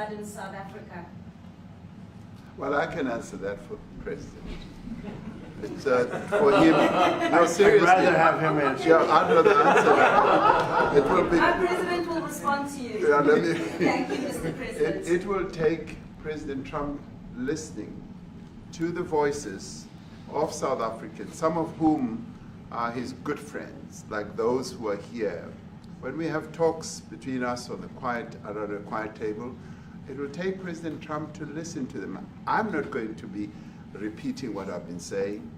genocide in South Africa? Well, I can answer that for the President. It's for him. No, seriously. I'd rather have him answer. Yeah, I'd rather answer that. It will be. Our President will respond to you. Yeah, let me, Thank you, Mr. President. it will take President Trump listening to the voices of South Africans, some of whom are his good friends, like those who are here. When we have talks between us on the around a quiet table, it will take President Trump to listen to them. I'm not going to be repeating what I've been saying.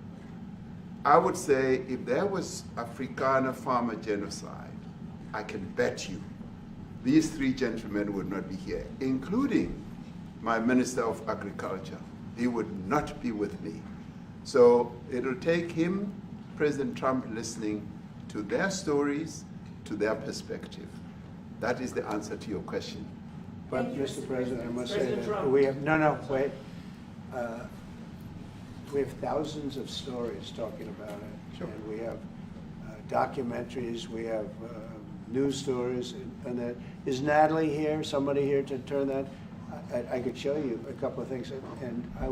I would say if there was Afrikaner farmer genocide, I can bet you these three gentlemen would not be here, including my Minister of Agriculture. He would not be with me. So it'll take him, President Trump, listening to their stories, to their perspective. That is the answer to your question. But, Mr. President, I must say President that Trump. we have, wait. We have thousands of stories talking about it. Sure. And we have documentaries, we have news stories, and that. Is Natalie here, somebody here to turn that? I could show you a couple of things, and I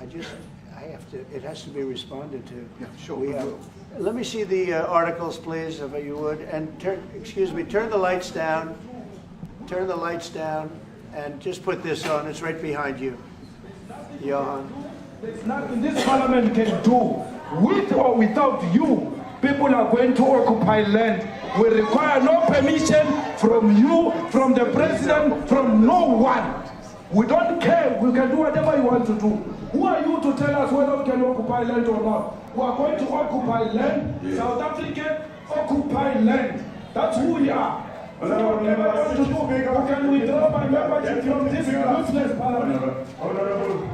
have to, it has to be responded to. Yeah, sure. We have, let me see the articles, please, if you would, and turn the lights down. Turn the lights down, and just put this on. It's right behind you, Johan. There's nothing this parliament can do. With or without you, people are going to occupy land. We require no permission from you, from the president, from no one. We don't care. We can do whatever you want to do. Who are you to tell us whether we can occupy land or not? We are going to occupy land. South Africa occupy land. That's who we are. So whatever you want to do, we can withdraw my membership from this useless parliament. Honorable.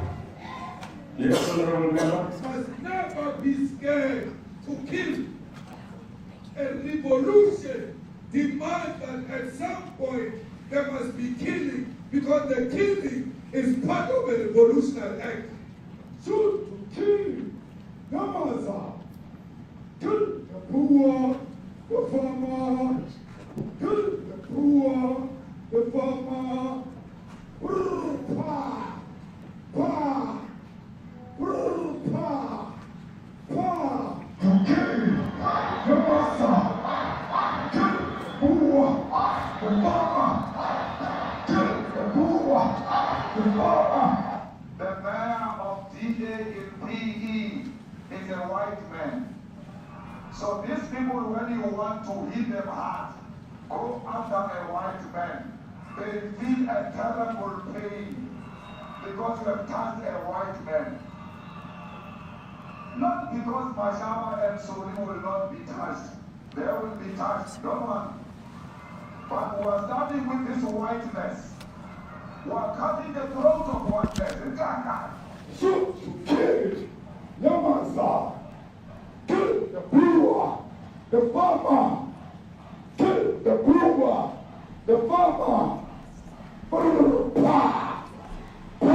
Yes, honorable member. Must never be scared to kill. A revolution demands that at some point there must be killing, because the killing is part of a revolutionary act. Shoot to kill, Yamaza. Kill the poor, the farmer. Kill the poor, the farmer. Pa, pa, pa, pa. To kill, Yamaza. Kill the poor, the farmer. Kill the poor, the farmer. The mayor of DA in PE is a white man. So these people, when you want to hit them hard, go after a white man. They feel a terrible pain because you have touched a white man. Not because Mashaba and Soli will not be touched. They will be touched, no one. But we are starting with this whiteness. We are cutting the throat of whiteness. Shoot to kill, Yamaza. Kill the brewer, the farmer. Kill the brewer, the farmer. Pa, pa,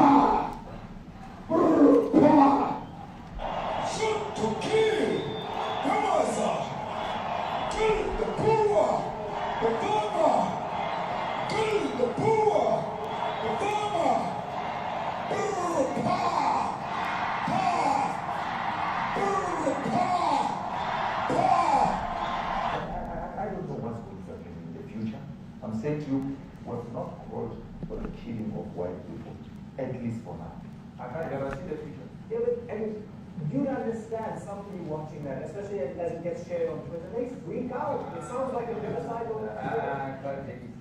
pa. Shoot to kill, Yamaza. Kill the brewer, the farmer. Kill the brewer, the farmer. Pa, pa, I don't know what's going to happen in the future. I'm saying to you, we have not called for the killing of white people, at least for now. I can't ever see the future. Yeah, but I mean, you'd understand somebody watching that, especially as it gets shared on Twitter. They freak out. It sounds like a genocidal. I can't take it.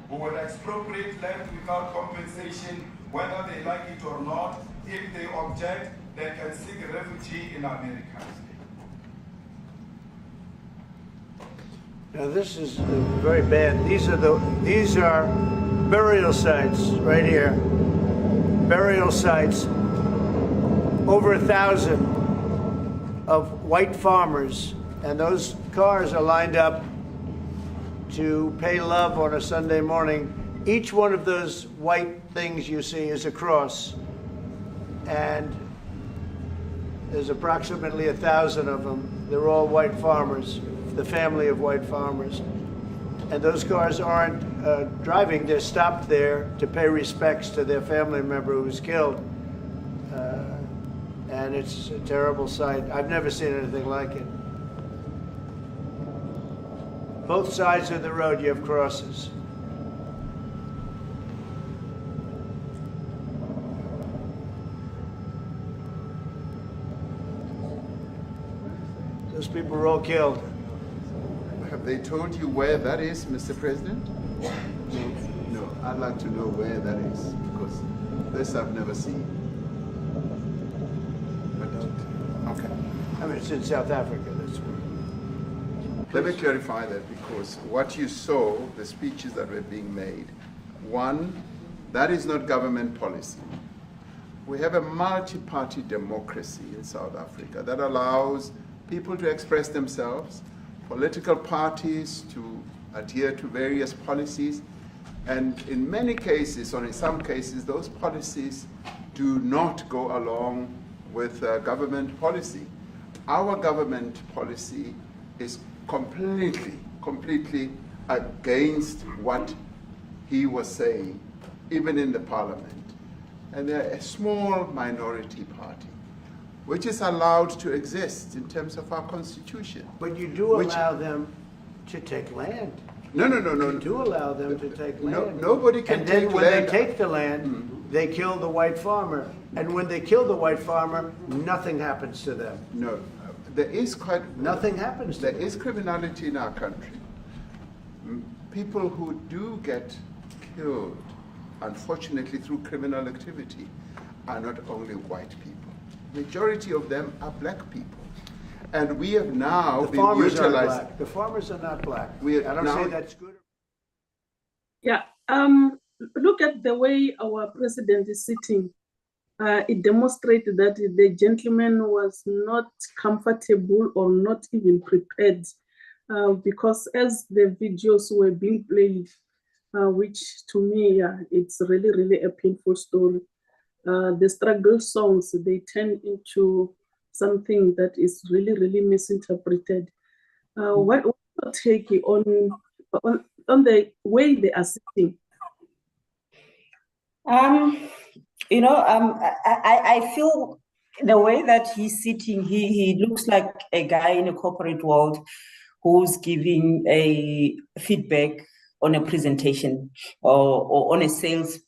Who will expropriate land without compensation, whether they like it or not. If they object, they can seek refuge in America. Now this is very bad. These are burial sites right here. Burial sites. Over 1,000 of white farmers, and those cars are lined up to pay love on a Sunday morning. Each one of those white things you see is a cross, and there's approximately 1,000 of them. They're all white farmers, the family of white farmers. And those cars aren't driving, they're stopped there to pay respects to their family member who was killed. And it's a terrible sight. I've never seen anything like it. Both sides of the road you have crosses. Those people were all killed. Have they told you where that is, Mr. President? No, I'd like to know where that is, because this I've never seen. Okay. I mean, it's in South Africa, that's where. Let me clarify that, because what you saw, the speeches that were being made, one, that is not government policy. We have a multi-party democracy in South Africa that allows people to express themselves, political parties to adhere to various policies, and in many cases, or in some cases, those policies do not go along with government policy. Our government policy is completely against what he was saying, even in the parliament. And they're a small minority party, which is allowed to exist in terms of our constitution. But you do allow them to take land. No. You do allow them to take land. Nobody can take land. And then when they take the land, they kill the white farmer. And when they kill the white farmer, nothing happens to them. No, there is nothing happens to them. There is criminality in our country. People who do get killed, unfortunately through criminal activity, are not only white people. Majority of them are black people. And we have now The been farmers are utilized. black. The farmers are not black. We I don't now- say that's good. Yeah, look at the way our president is sitting. It demonstrated that the gentleman was not comfortable or not even prepared, because as the videos were being played, which to me, it's really a painful story. The struggle songs, they turn into something that is really misinterpreted. What's your take on the way they are sitting? I feel the way that he's sitting, he looks like a guy in a corporate world who's giving a feedback on a presentation or on a sales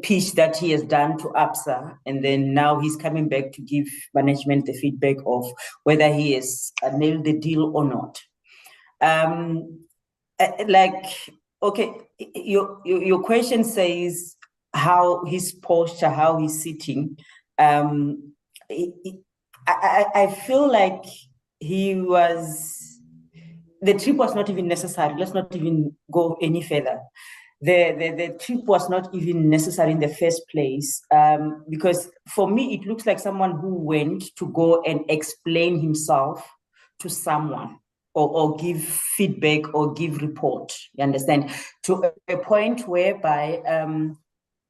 pitch that he has done to ABSA, and then now he's coming back to give management the feedback of whether he has nailed the deal or not. Okay, your question says how his posture, how he's sitting. I feel like the trip was not even necessary. Let's not even go any further. The trip was not even necessary in the first place, because for me, it looks like someone who went to go and explain himself to someone or give feedback or give report, you understand? To a point whereby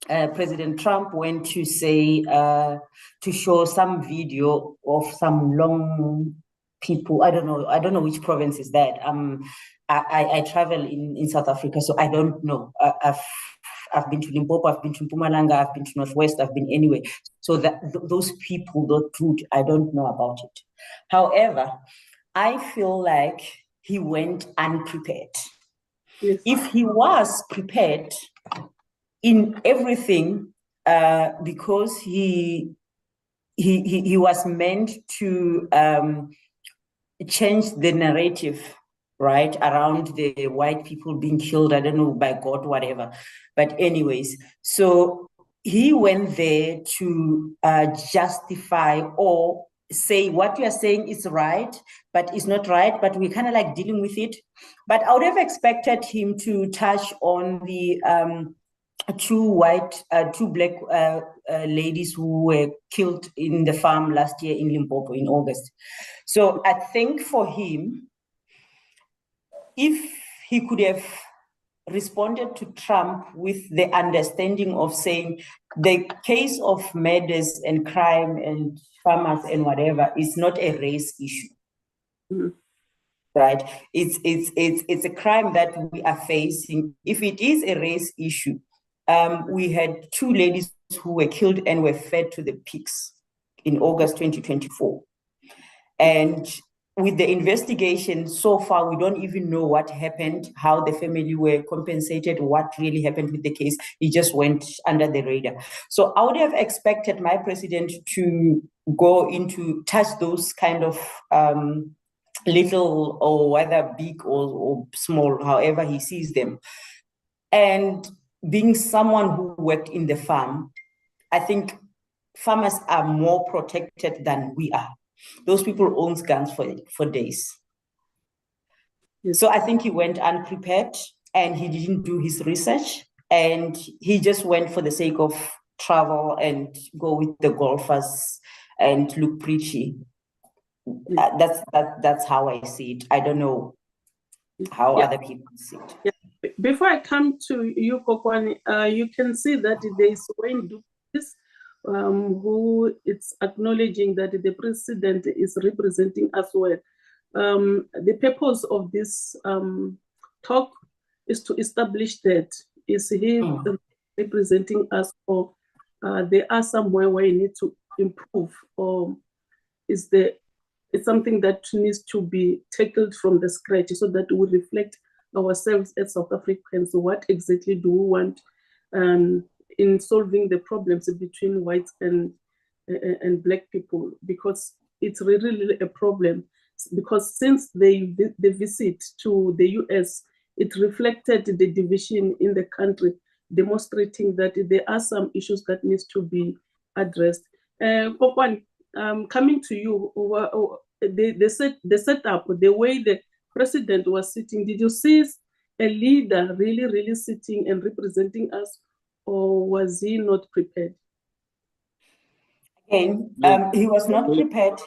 President Trump went to say, to show some video of some long people. I don't know which province is that. I travel in South Africa, so I don't know. I've been to Limpopo, I've been to Mpumalanga, I've been to Northwest, I've been anywhere. So those people, the truth, I don't know about it. However, I feel like he went unprepared. Yes. If he was prepared in everything, because he was meant to change the narrative, right, around the white people being killed, I don't know, by God, whatever. But anyways, so he went there to justify or say what you are saying is right, but it's not right, but we're kind of like dealing with it. But I would have expected him to touch on the two black ladies who were killed in the farm last year in Limpopo in August. So I think for him, if he could have responded to Trump with the understanding of saying the case of murders and crime and farmers and whatever is not a race issue. Mm-hmm. Right? It's a crime that we are facing. If it is a race issue, we had two ladies who were killed and were fed to the pigs in August 2024. And with the investigation so far, we don't even know what happened, how the family were compensated, what really happened with the case. It just went under the radar. So I would have expected my president to go into touch those kind of little, or whether big or small, however he sees them. And being someone who worked in the farm, I think farmers are more protected than we are. Those people own guns for days. Yes. So I think he went unprepared and he didn't do his research, and he just went for the sake of travel and go with the golfers and look preachy. That's how I see it. I don't know how other people see it. Yeah. Before I come to you, Kokwani, you can see that there is Wayne Dukes, who is acknowledging that the president is representing us well. The purpose of this talk is to establish that is he representing us, or there are somewhere where you need to improve, or is there it's something that needs to be tackled from the scratch so that we reflect ourselves as South Africans. What exactly do we want in solving the problems between whites and black people? Because it's really a problem. Because since the visit to the US, it reflected the division in the country, demonstrating that there are some issues that needs to be addressed. Kokwan, coming to you, the setup, the way the president was sitting, did you see a leader really sitting and representing us, or was he not prepared? Again, he was not prepared.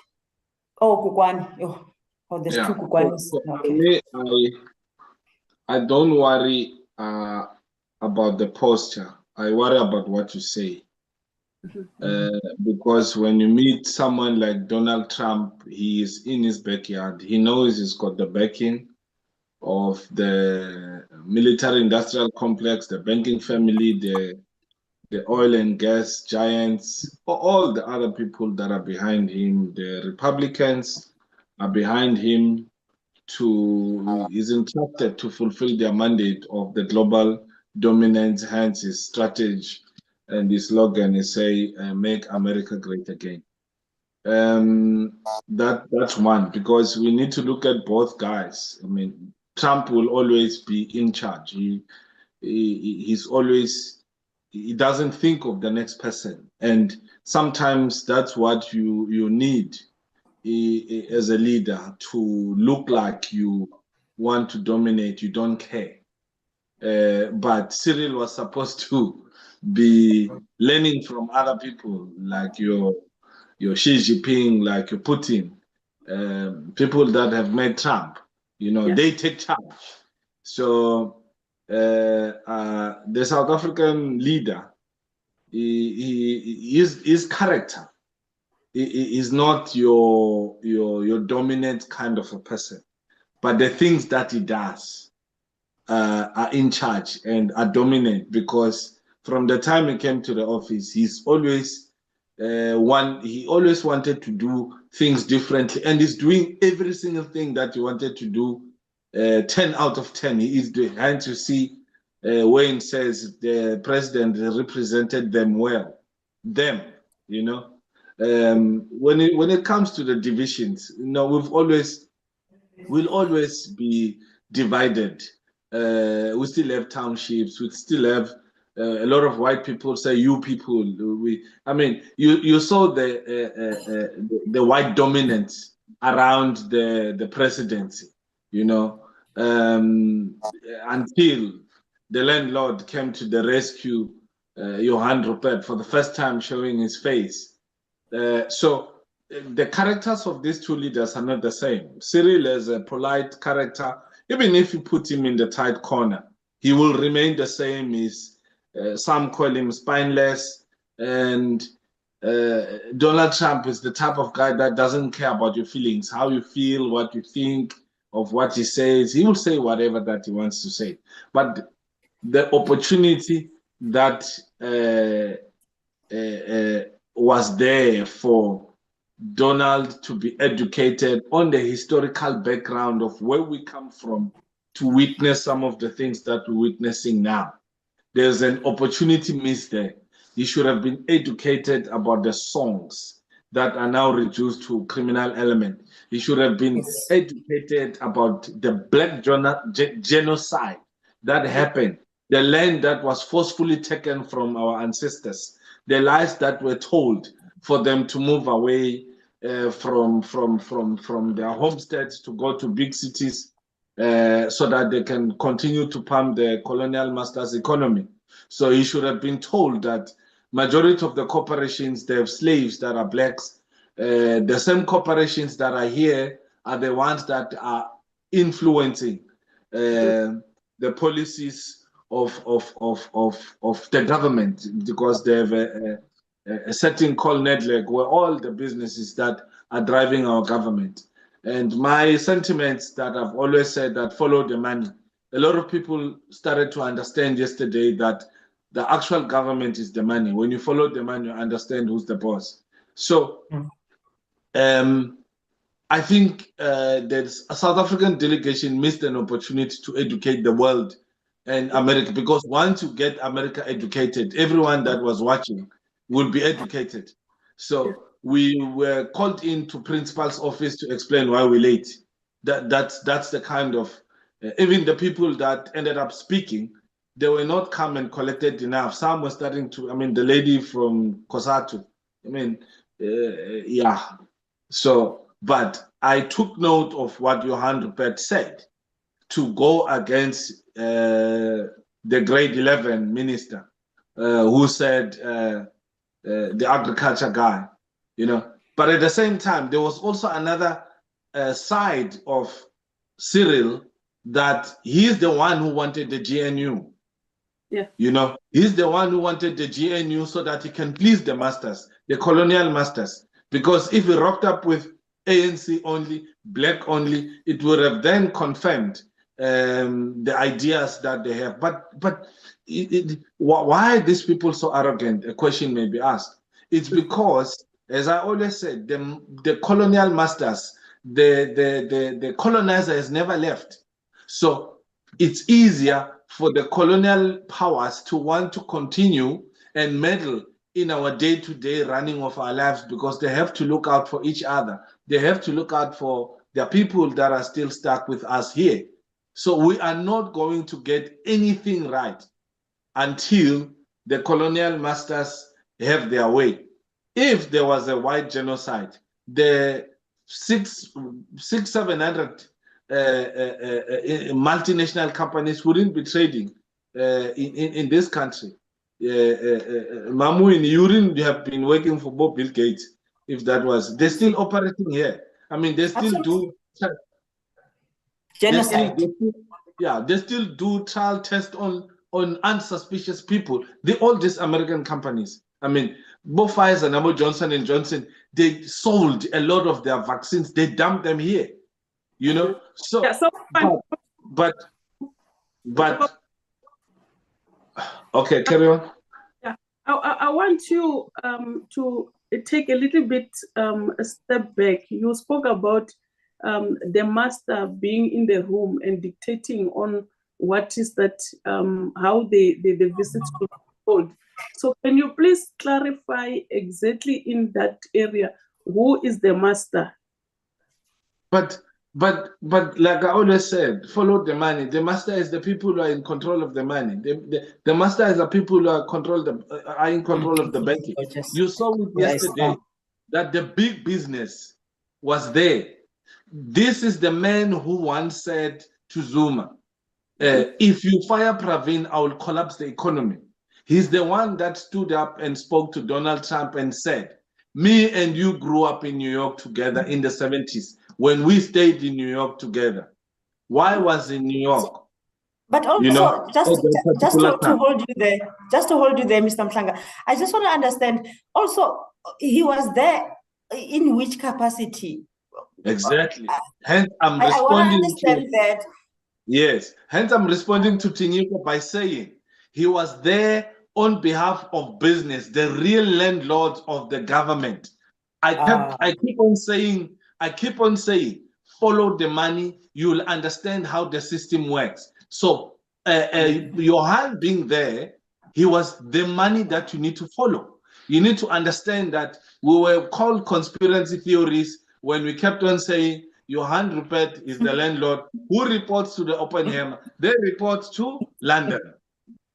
Oh, Kukwan. Oh, there's two Kukwanis. Okay. I don't worry about the posture. I worry about what you say. Because when you meet someone like Donald Trump, he is in his backyard. He knows he's got the backing of the military-industrial complex, the banking family, the oil and gas giants, all the other people that are behind him. The Republicans are behind him. He's entrusted to fulfill their mandate of the global dominance, hence his strategy and his slogan is say, make America great again. That's one, because we need to look at both guys. I mean, Trump will always be in charge. He doesn't think of the next person. And sometimes that's what you need as a leader, to look like you want to dominate, you don't care. But Cyril was supposed to be learning from other people, like your Xi Jinping, like your Putin, people that have met Trump. You know, they take charge. So the South African leader, his character is not your dominant kind of a person, but the things that he does are in charge and are dominant, because from the time he came to the office, he's always he always wanted to do things differently, and he's doing every single thing that he wanted to do 10 out of 10. He is doing. And to see Wayne says the president represented them well. Them, you know. When it comes to the divisions, you know, we'll always be divided. We still have townships, we still have A lot of white people say, "You people." I mean, you saw the white dominance around the presidency, you know, until the landlord came to the rescue, Johan Rupert, for the first time showing his face. So the characters of these two leaders are not the same. Cyril is a polite character. Even if you put him in the tight corner, he will remain the same. Some call him spineless, and Donald Trump is the type of guy that doesn't care about your feelings, how you feel, what you think of what he says. He will say whatever that he wants to say. But the opportunity that was there for Donald to be educated on the historical background of where we come from to witness some of the things that we're witnessing now. There's an opportunity missed there. He should have been educated about the songs that are now reduced to criminal element. He should have been educated about the black genocide that happened, the land that was forcefully taken from our ancestors, the lies that were told for them to move away from their homesteads to go to big cities so that they can continue to pump the colonial masters' economy. So he should have been told that majority of the corporations, they have slaves that are blacks. The same corporations that are here are the ones that are influencing the policies of the government, because they have a setting called Nedleg, where all the businesses that are driving our government. And my sentiments that I've always said that follow the money. A lot of people started to understand yesterday that the actual government is the money. When you follow the money, you understand who's the boss. So I think that a South African delegation missed an opportunity to educate the world and America, because once you get America educated, everyone that was watching will be educated. So we were called into principal's office to explain why we're late. That's the kind of, even the people that ended up speaking, they were not calm and collected enough. Some were starting to, I mean, the lady from Kosatu, I mean, yeah. So, but I took note of what Johan Rupert said to go against the grade 11 minister who said the agriculture guy, you know. But at the same time, there was also another side of Cyril, that he's the one who wanted the GNU. Yeah. You know, he's the one who wanted the GNU so that he can please the masters, the colonial masters. Because if he rocked up with ANC only, black only, it would have then confirmed the ideas that they have. But why are these people so arrogant? A question may be asked. It's because, as I always said, the colonial masters, the colonizer has never left. So it's easier for the colonial powers to want to continue and meddle in our day-to-day running of our lives, because they have to look out for each other. They have to look out for the people that are still stuck with us here. So we are not going to get anything right until the colonial masters have their way. If there was a white genocide, the 700 multinational companies wouldn't be trading in this country. Mamu, in Urine, you have been working for Bob Bill Gates. If that was, they're still operating here. I mean, they still do genocide. They still do trial tests on unsuspicious people. All these American companies. I mean, both Pfizer and Johnson & Johnson, they sold a lot of their vaccines. They dumped them here. You know, so, yeah, so but okay, carry on. Yeah, I want you to take a little bit a step back. You spoke about the master being in the room and dictating on what is that, how the visits will be told. So can you please clarify exactly in that area, who is the master? But But like I always said, follow the money. The master is the people who are in control of the money. The master is the people who are in control of the banking. You saw it yesterday that the big business was there. This is the man who once said to Zuma, if you fire Pravin, I will collapse the economy. He's the one that stood up and spoke to Donald Trump and said, me and you grew up in New York together in the 70s when we stayed in New York together. Why was in New York? But also, you know, just to hold you there, Mr. Mhlanga, I just want to understand, also, he was there in which capacity? Exactly. Hence, I'm responding to that. Yes. Hence, I'm responding to Tinyiko by saying he was there on behalf of business, the real landlords of the government. I keep on saying, follow the money. You'll understand how the system works. So, Johan being there, he was the money that you need to follow. You need to understand that we were called conspiracy theories when we kept on saying Johan Rupert is the landlord who reports to the Oppenheimer. They report to London.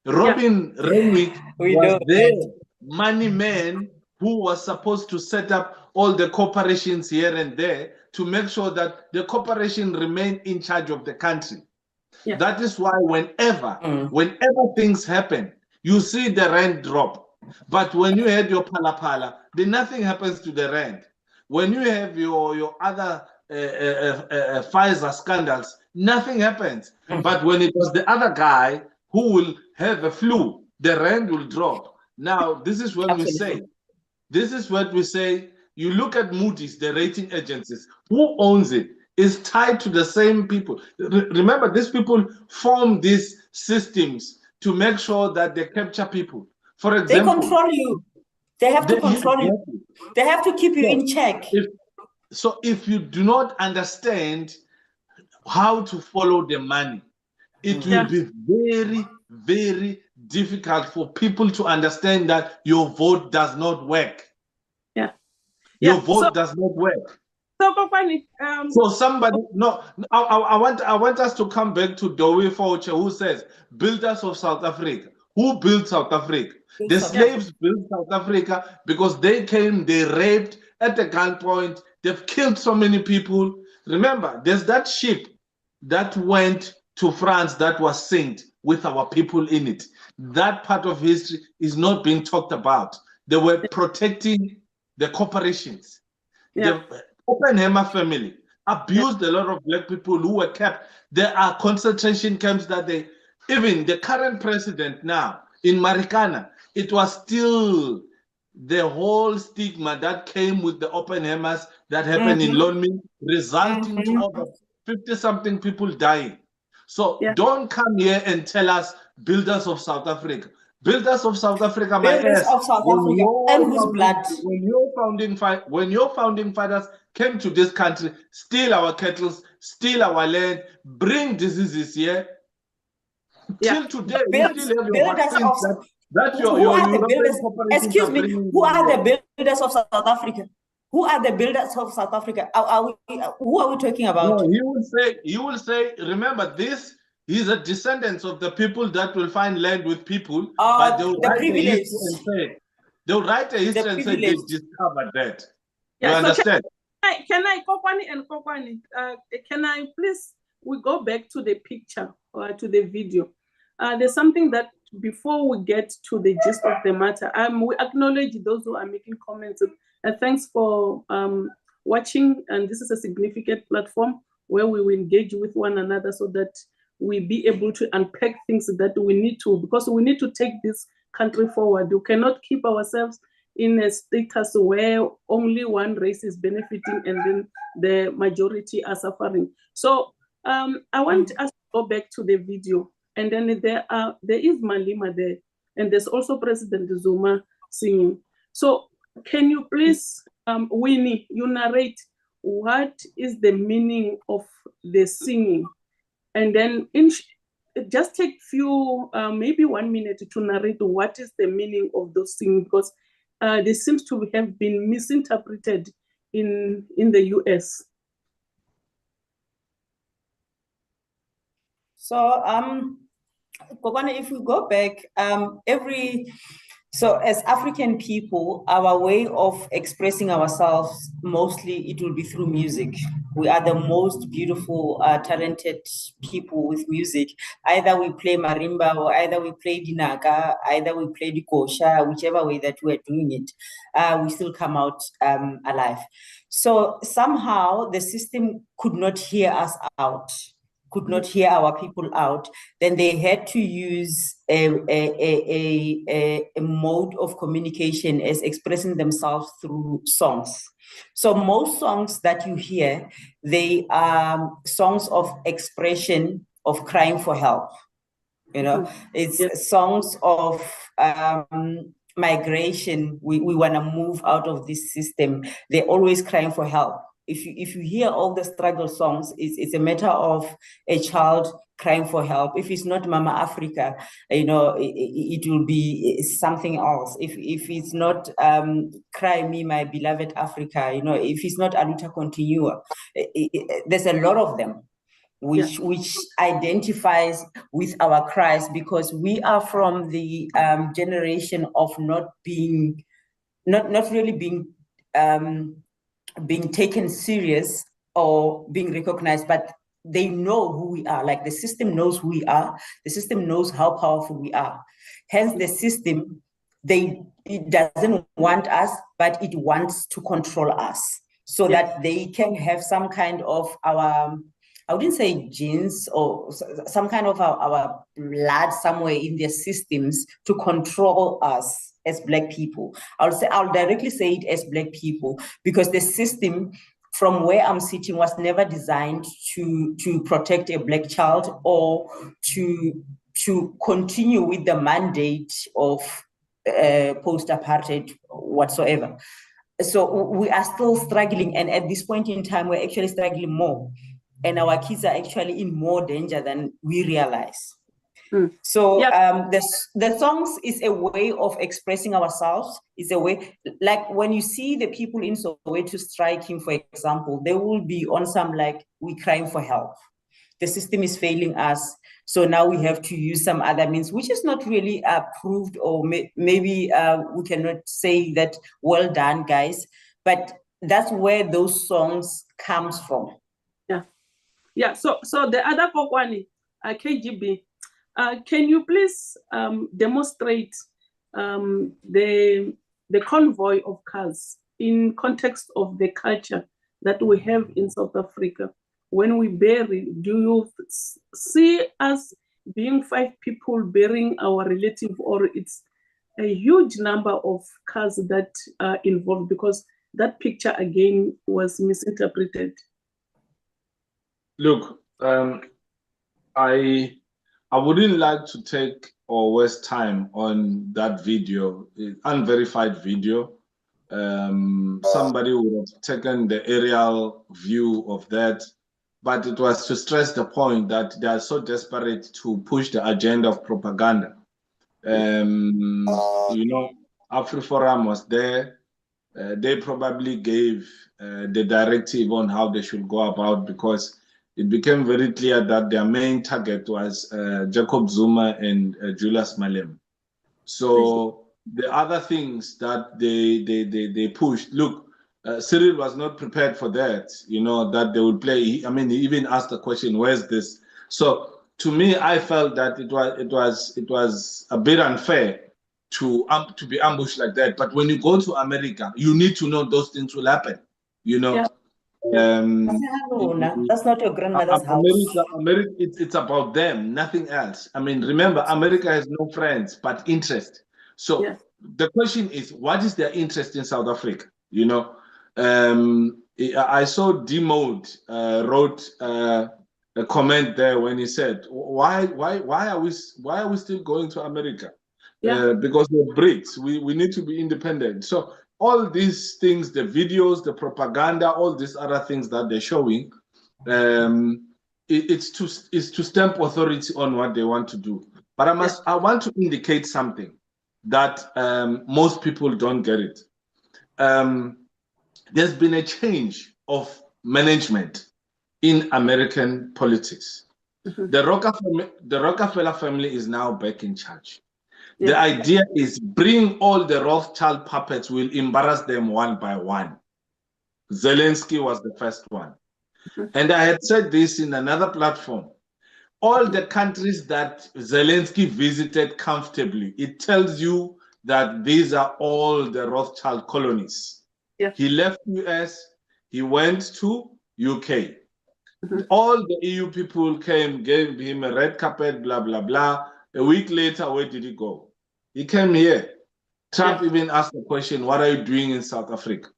Robin Renwick was the money man who was supposed to set up all the corporations here and there to make sure that the corporation remained in charge of the country. Yeah. That is why whenever things happen, you see the rand drop. But when you had your pala, then nothing happens to the rand. When you have your other Pfizer scandals, nothing happens. But when it was the other guy who will have a flu, the rand will drop. Now, this is when we say, you look at Moody's, the rating agencies, who owns it? Is tied to the same people. Remember, these people form these systems to make sure that they capture people. For example, they control you. They have to control you. They have to keep you in check. If you do not understand how to follow the money, it will be very, very difficult for people to understand that your vote does not work. Your vote does not work. So somebody, I want us to come back to Dowie Fauci, who says, builders of South Africa. Who built South Africa? The slaves built South Africa because they came, they raped at the gunpoint, they've killed so many people. Remember, there's that ship that went to France that was sunk with our people in it. That part of history is not being talked about. They were protecting the corporations. The Oppenheimer family abused a lot of black people who were kept. There are concentration camps that even the current president now in Marikana, it was still the whole stigma that came with the Oppenheimers that happened in Lonmin, resulting to over 50-something people dying. So don't come here and tell us builders of South Africa. Builders of South Africa, and whose blood? When your founding fathers came to this country, steal our cattle, steal our land, bring diseases here. Till today, you still have your vaccines who are the builders of South Africa? Who are the builders of South Africa? Who are we talking about? No, he will say, remember this. He's a descendant of the people that will find land with people, but they'll write a history and say, they discovered that. You understand? So can I please, we go back to the picture or to the video. There's something that before we get to the gist of the matter, we acknowledge those who are making comments. Thanks for watching, and this is a significant platform where we will engage with one another so that we be able to unpack things that we need to, because we need to take this country forward. We cannot keep ourselves in a status where only one race is benefiting and then the majority are suffering. So I want us to go back to the video, and then there is Malema there, and there's also President Zuma singing. So can you please, Winnie, you narrate what is the meaning of the singing? And then just take few, maybe 1 minute to narrate what is the meaning of those things, because this seems to have been misinterpreted in the US. So, Kokwana, if we go back, so as African people, our way of expressing ourselves, mostly it will be through music. We are the most beautiful, talented people with music. Either we play marimba, or either we play dinaga, either we play the kosha, whichever way that we're doing it, we still come out alive. So somehow the system could not hear us out, could not hear our people out. Then they had to use a mode of communication as expressing themselves through songs. So most songs that you hear, they are songs of expression, of crying for help. You know, it's songs of migration. We want to move out of this system. They're always crying for help. If you hear all the struggle songs, it's a matter of a child crying for help. If it's not Mama Africa, you know, it will be something else. If it's not Cry Me, My Beloved Africa, you know, if it's not Aluta Continua, there's a lot of them which identifies with our cries, because we are from the generation of not really being taken serious or being recognized, but they know who we are. Like the system knows who we are. The system knows how powerful we are. Hence the system, it doesn't want us, but it wants to control us so that they can have some kind of our, I wouldn't say genes, or some kind of our blood somewhere in their systems to control us as Black people. I'll directly say it as Black people, because the system from where I'm sitting was never designed to protect a Black child or to continue with the mandate of post-apartheid whatsoever. So we are still struggling, and at this point in time, we're actually struggling more. And our kids are actually in more danger than we realize. So the songs is a way of expressing ourselves. It's a way, like when you see the people in Soweto striking, for example, they will be on some like, we crying for help. The system is failing us. So now we have to use some other means, which is not really approved, or maybe we cannot say that, well done, guys. But that's where those songs comes from. Yeah, so the other Kokwani, KGB, can you please demonstrate the convoy of cars in context of the culture that we have in South Africa? When we bury, do you see us being 5 people burying our relative, or it's a huge number of cars that are involved? Because that picture again was misinterpreted. Look, I wouldn't like to take or waste time on that video, unverified video. Somebody would have taken the aerial view of that, but it was to stress the point that they are so desperate to push the agenda of propaganda. You know, AfriForum was there. They probably gave the directive on how they should go about, because it became very clear that their main target was Jacob Zuma and Julius Malema. So the other things that they pushed, look, Cyril was not prepared for that, you know, that they would play. I mean, he even asked the question, where's this? So to me, I felt that it was a bit unfair to be ambushed like that. But when you go to America, you need to know those things will happen, you know. Yeah. That's not your grandmother's house. America, it's about them, nothing else. I mean, remember, America has no friends but interest. So the question is, what is their interest in South Africa? You know, I saw D-Mode wrote a comment there when he said, "Why are we still going to America? Because we're BRICS. We need to be independent." So all these things, the videos, the propaganda, all these other things that they're showing, it's to stamp authority on what they want to do. But I want to indicate something that most people don't get it. There's been a change of management in American politics. The Rockefeller family is now back in charge. The idea is bring all the Rothschild puppets, will embarrass them one by one. Zelensky was the first one. And I had said this in another platform. All the countries that Zelensky visited comfortably, it tells you that these are all the Rothschild colonies. He left US, he went to UK. All the EU people came, gave him a red carpet, blah, blah, blah. A week later, where did he go? He came here. Trump even asked the question, what are you doing in South Africa?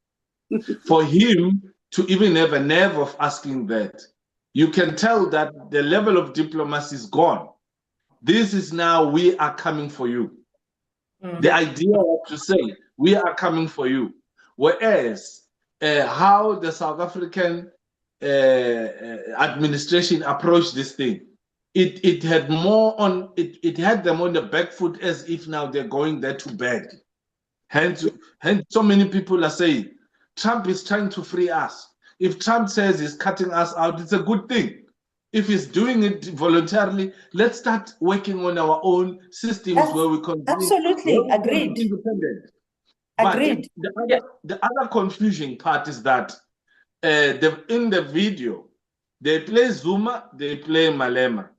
For him to even have a nerve of asking that, you can tell that the level of diplomacy is gone. This is now, we are coming for you. The idea of to say, we are coming for you. Whereas how the South African administration approached this thing, it had more on, it had them on the back foot as if now they're going there to beg. Hence so many people are saying, Trump is trying to free us. If Trump says he's cutting us out, it's a good thing. If he's doing it voluntarily, let's start working on our own systems where we can absolutely agreed. Independent. Agreed. But the other confusing part is that in the video, they play Zuma, they play Malema.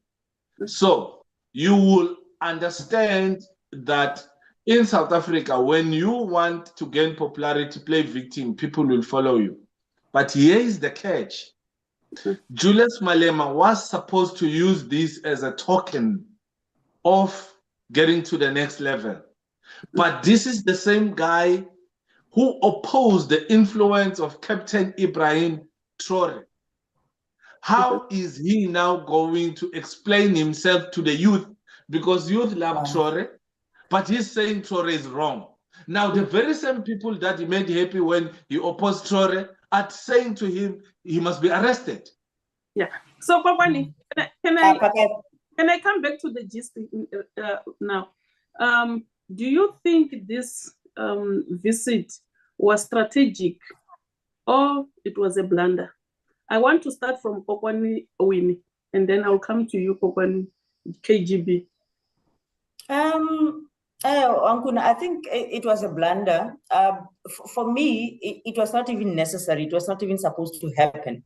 So you will understand that in South Africa, when you want to gain popularity, play victim, people will follow you. But here is the catch. Julius Malema was supposed to use this as a token of getting to the next level. But this is the same guy who opposed the influence of Captain Ibrahim Traore. How is he now going to explain himself to the youth? Because youth love Traore, but he's saying Traore is wrong. Now, the very same people that he made happy when he opposed Traore are saying to him, he must be arrested. Yeah. So, Papani, can I come back to the gist now? Do you think this visit was strategic or it was a blunder? I want to start from Kokwani Owini, and then I'll come to you, Kokwani KGB. Nkuna, I think it was a blunder. For me, it was not even necessary. It was not even supposed to happen.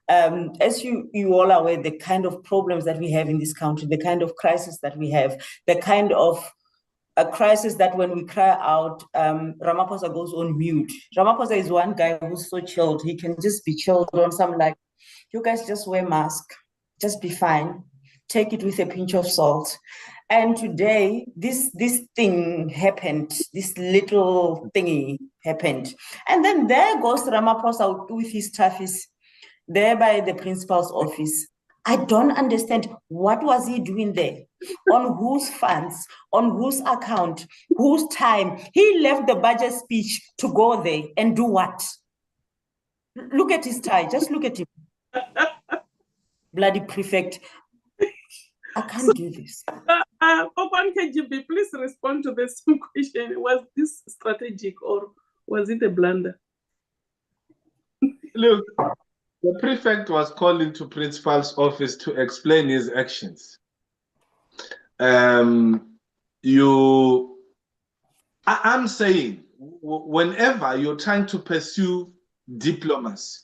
As you all are aware, the kind of problems that we have in this country, the kind of crisis that we have, the kind of a crisis that when we cry out, Ramaphosa goes on mute. Ramaphosa is one guy who's so chilled. He can just be chilled on some like, you guys just wear mask, just be fine. Take it with a pinch of salt. And today, this thing happened, this little thingy happened. And then there goes Ramaphosa with his toughies there by the principal's office. I don't understand, what was he doing there? On whose funds, on whose account, whose time? He left the budget speech to go there and do what? Look at his tie, just look at him. Bloody prefect. I can't do this. Open KGB, please respond to the same question. Was this strategic or was it a blunder? Look, the prefect was called into principal's office to explain his actions. I'm saying, whenever you're trying to pursue diplomacy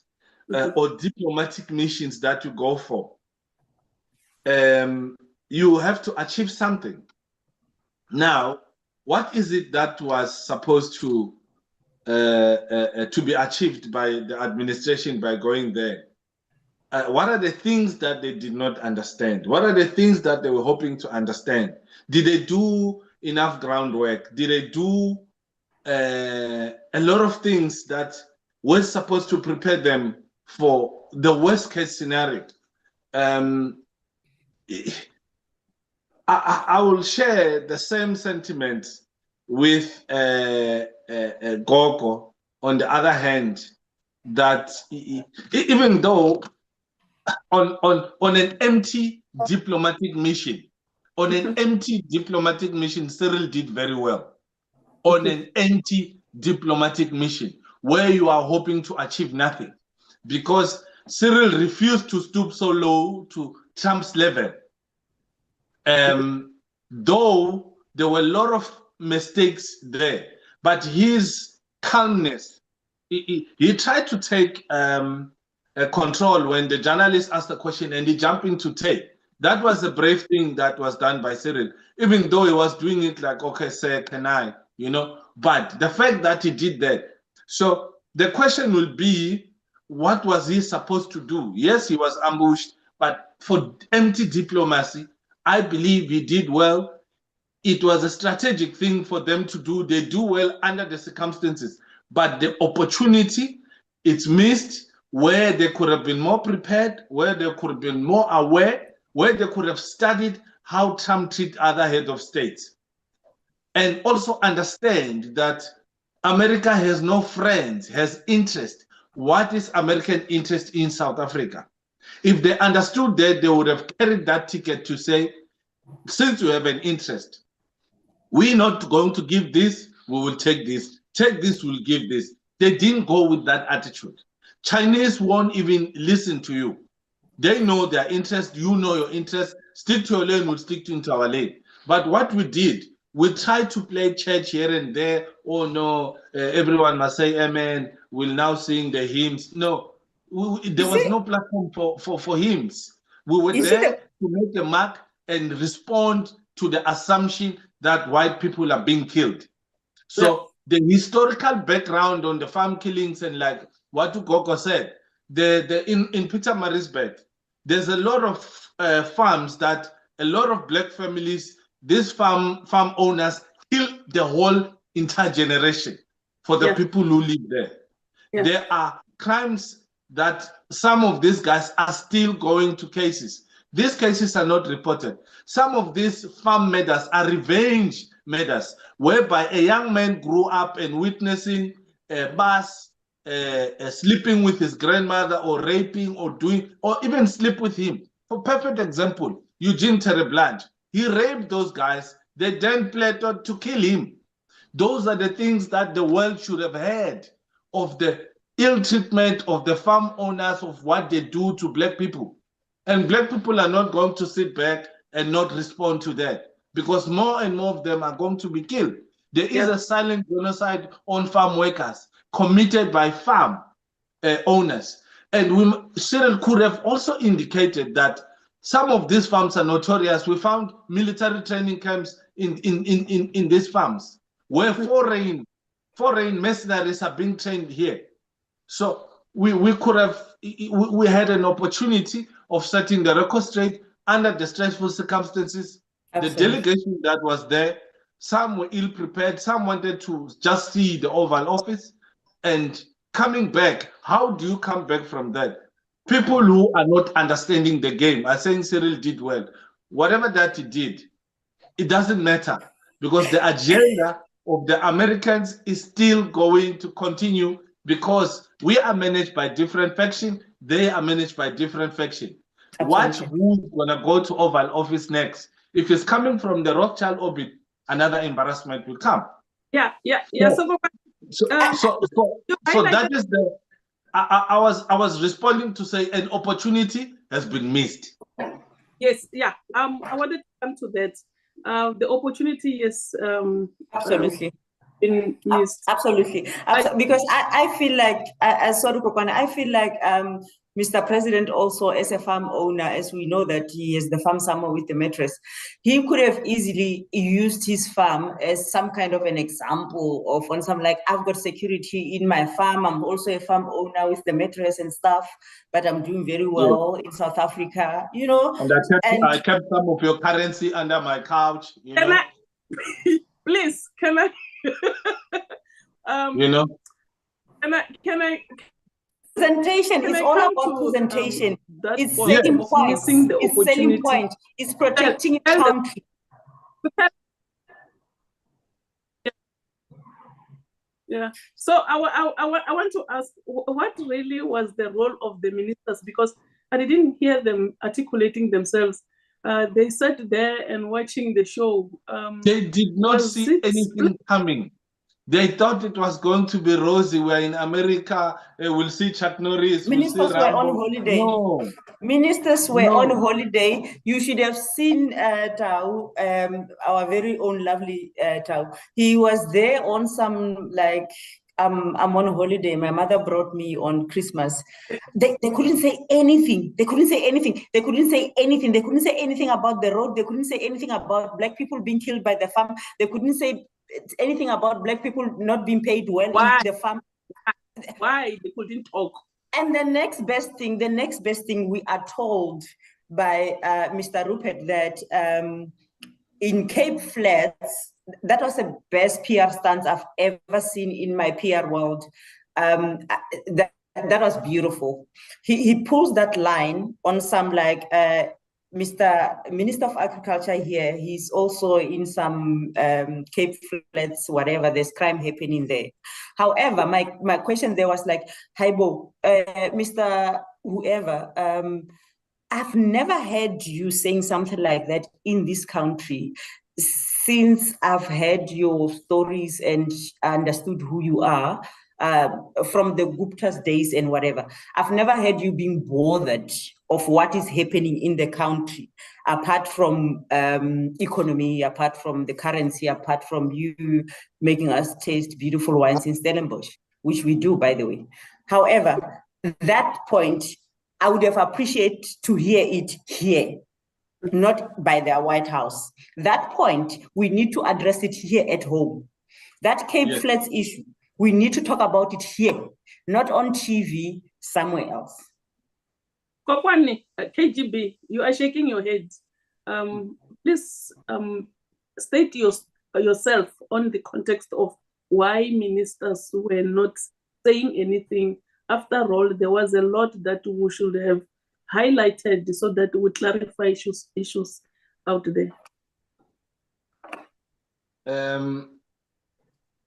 or diplomatic missions that you go for, you have to achieve something. Now, what is it that was supposed to be achieved by the administration by going there? What are the things that they did not understand? What are the things that they were hoping to understand? Did they do enough groundwork? Did they do a lot of things that were supposed to prepare them for the worst case scenario? I will share the same sentiments with Gogo. On the other hand, that even though on an empty diplomatic mission, Cyril did very well. On an empty diplomatic mission, where you are hoping to achieve nothing, because Cyril refused to stoop so low to Trump's level. Though there were a lot of mistakes there, but his calmness, he tried to take control when the journalist asked a question and he jumped in to take. That was a brave thing that was done by Cyril, even though he was doing it like, okay, sir, can I, you know? But the fact that he did that. So the question will be, what was he supposed to do? Yes, he was ambushed, but for empty diplomacy, I believe he did well. It was a strategic thing for them to do. They do well under the circumstances, but the opportunity, it's missed where they could have been more prepared, where they could have been more aware, where they could have studied how Trump treats other heads of states. And also understand that America has no friends, has interest. What is American interest in South Africa? If they understood that, they would have carried that ticket to say, since you have an interest, we're not going to give this, we will take this. Take this, we'll give this. They didn't go with that attitude. Chinese won't even listen to you. They know their interest, you know your interest. Stick to your lane, we'll stick into our lane. But what we did, we tried to play church here and there. Oh no, everyone must say amen. We'll now sing the hymns. No, there was no platform for hymns. We were there to make a mark and respond to the assumption that white people are being killed. So the historical background on the farm killings and like what Gogo said, in Pietermaritzburg, there's a lot of farms that a lot of black families, these farm owners kill the whole entire generation for the people who live there. There are crimes that some of these guys are still going to cases. These cases are not reported. Some of these farm murders are revenge murders, whereby a young man grew up and witnessing a bus sleeping with his grandmother or raping or doing, or even sleep with him. For perfect example, Eugene Tereblanche, he raped those guys. They then plotted to kill him. Those are the things that the world should have heard of the ill treatment of the farm owners, of what they do to black people. And black people are not going to sit back and not respond to that, because more and more of them are going to be killed. There is a silent genocide on farm workers committed by farm owners. And Cyril could have also indicated that some of these farms are notorious. We found military training camps in these farms where foreign mercenaries are being trained here. So we could have, we had an opportunity of setting the record straight under the stressful circumstances. Absolutely. The delegation that was there, some were ill prepared, some wanted to just see the Oval Office. And coming back, how do you come back from that? People who are not understanding the game are saying Cyril did well. Whatever that he did, it doesn't matter, because the agenda of the Americans is still going to continue, because we are managed by different factions, they are managed by different factions. Watch who's gonna go to Oval Office next. If it's coming from the Rothschild orbit, another embarrassment will come. Yeah. So that is the. I was responding to say an opportunity has been missed. Yes, I wanted to come to that. The opportunity is absolutely been missed. Absolutely. Because I feel like, sorry, Kokwana, I feel like Mr. President also, as a farm owner, as we know that he is the farm somewhere with the mattress, he could have easily used his farm as some kind of an example of, on some like, I've got security in my farm, I'm also a farm owner with the mattress and stuff, but I'm doing very well in South Africa, you know. And I kept some of your currency under my couch, you know. Please, can I? You know. Can I? Presentation. It's all about presentation. It's selling points. It's selling point. It's protecting your country. Yeah. So I want to ask, what really was the role of the ministers? Because I didn't hear them articulating themselves. They sat there and watching the show. They did not see anything coming. They thought it was going to be rosy. We're in America. We'll see Chuck Norris. Ministers we'll see were Rambo. on holiday. No. Ministers were No. on holiday. You should have seen Tau, our very own lovely Tau. He was there on some like, I'm on holiday. My mother brought me on Christmas. They couldn't say anything. They couldn't say anything. They couldn't say anything. They couldn't say anything about the road. They couldn't say anything about black people being killed by the farm. They couldn't say anything about black people not being paid well in the farm. Why they couldn't talk? And the next best thing we are told by Mr. Rupert that in Cape Flats, that was the best PR stance I've ever seen in my PR world. That was beautiful. He pulls that line on some like Mr. Minister of Agriculture here. He's also in some Cape Flats, whatever. There's crime happening there. However, my question there was like, Haibo, Mr. Whoever, I've never heard you saying something like that in this country since I've heard your stories and understood who you are from the Gupta's days and whatever. I've never heard you being bothered of what is happening in the country, apart from economy, apart from the currency, apart from you making us taste beautiful wines in Stellenbosch, which we do, by the way. However, that point, I would have appreciated to hear it here, not by the White House. That point, we need to address it here at home. That Cape Flats issue, we need to talk about it here, not on TV, somewhere else. Kokwani, KGB, you are shaking your head. Please state yourself on the context of why ministers were not saying anything. After all, there was a lot that we should have highlighted so that we clarify issues out there.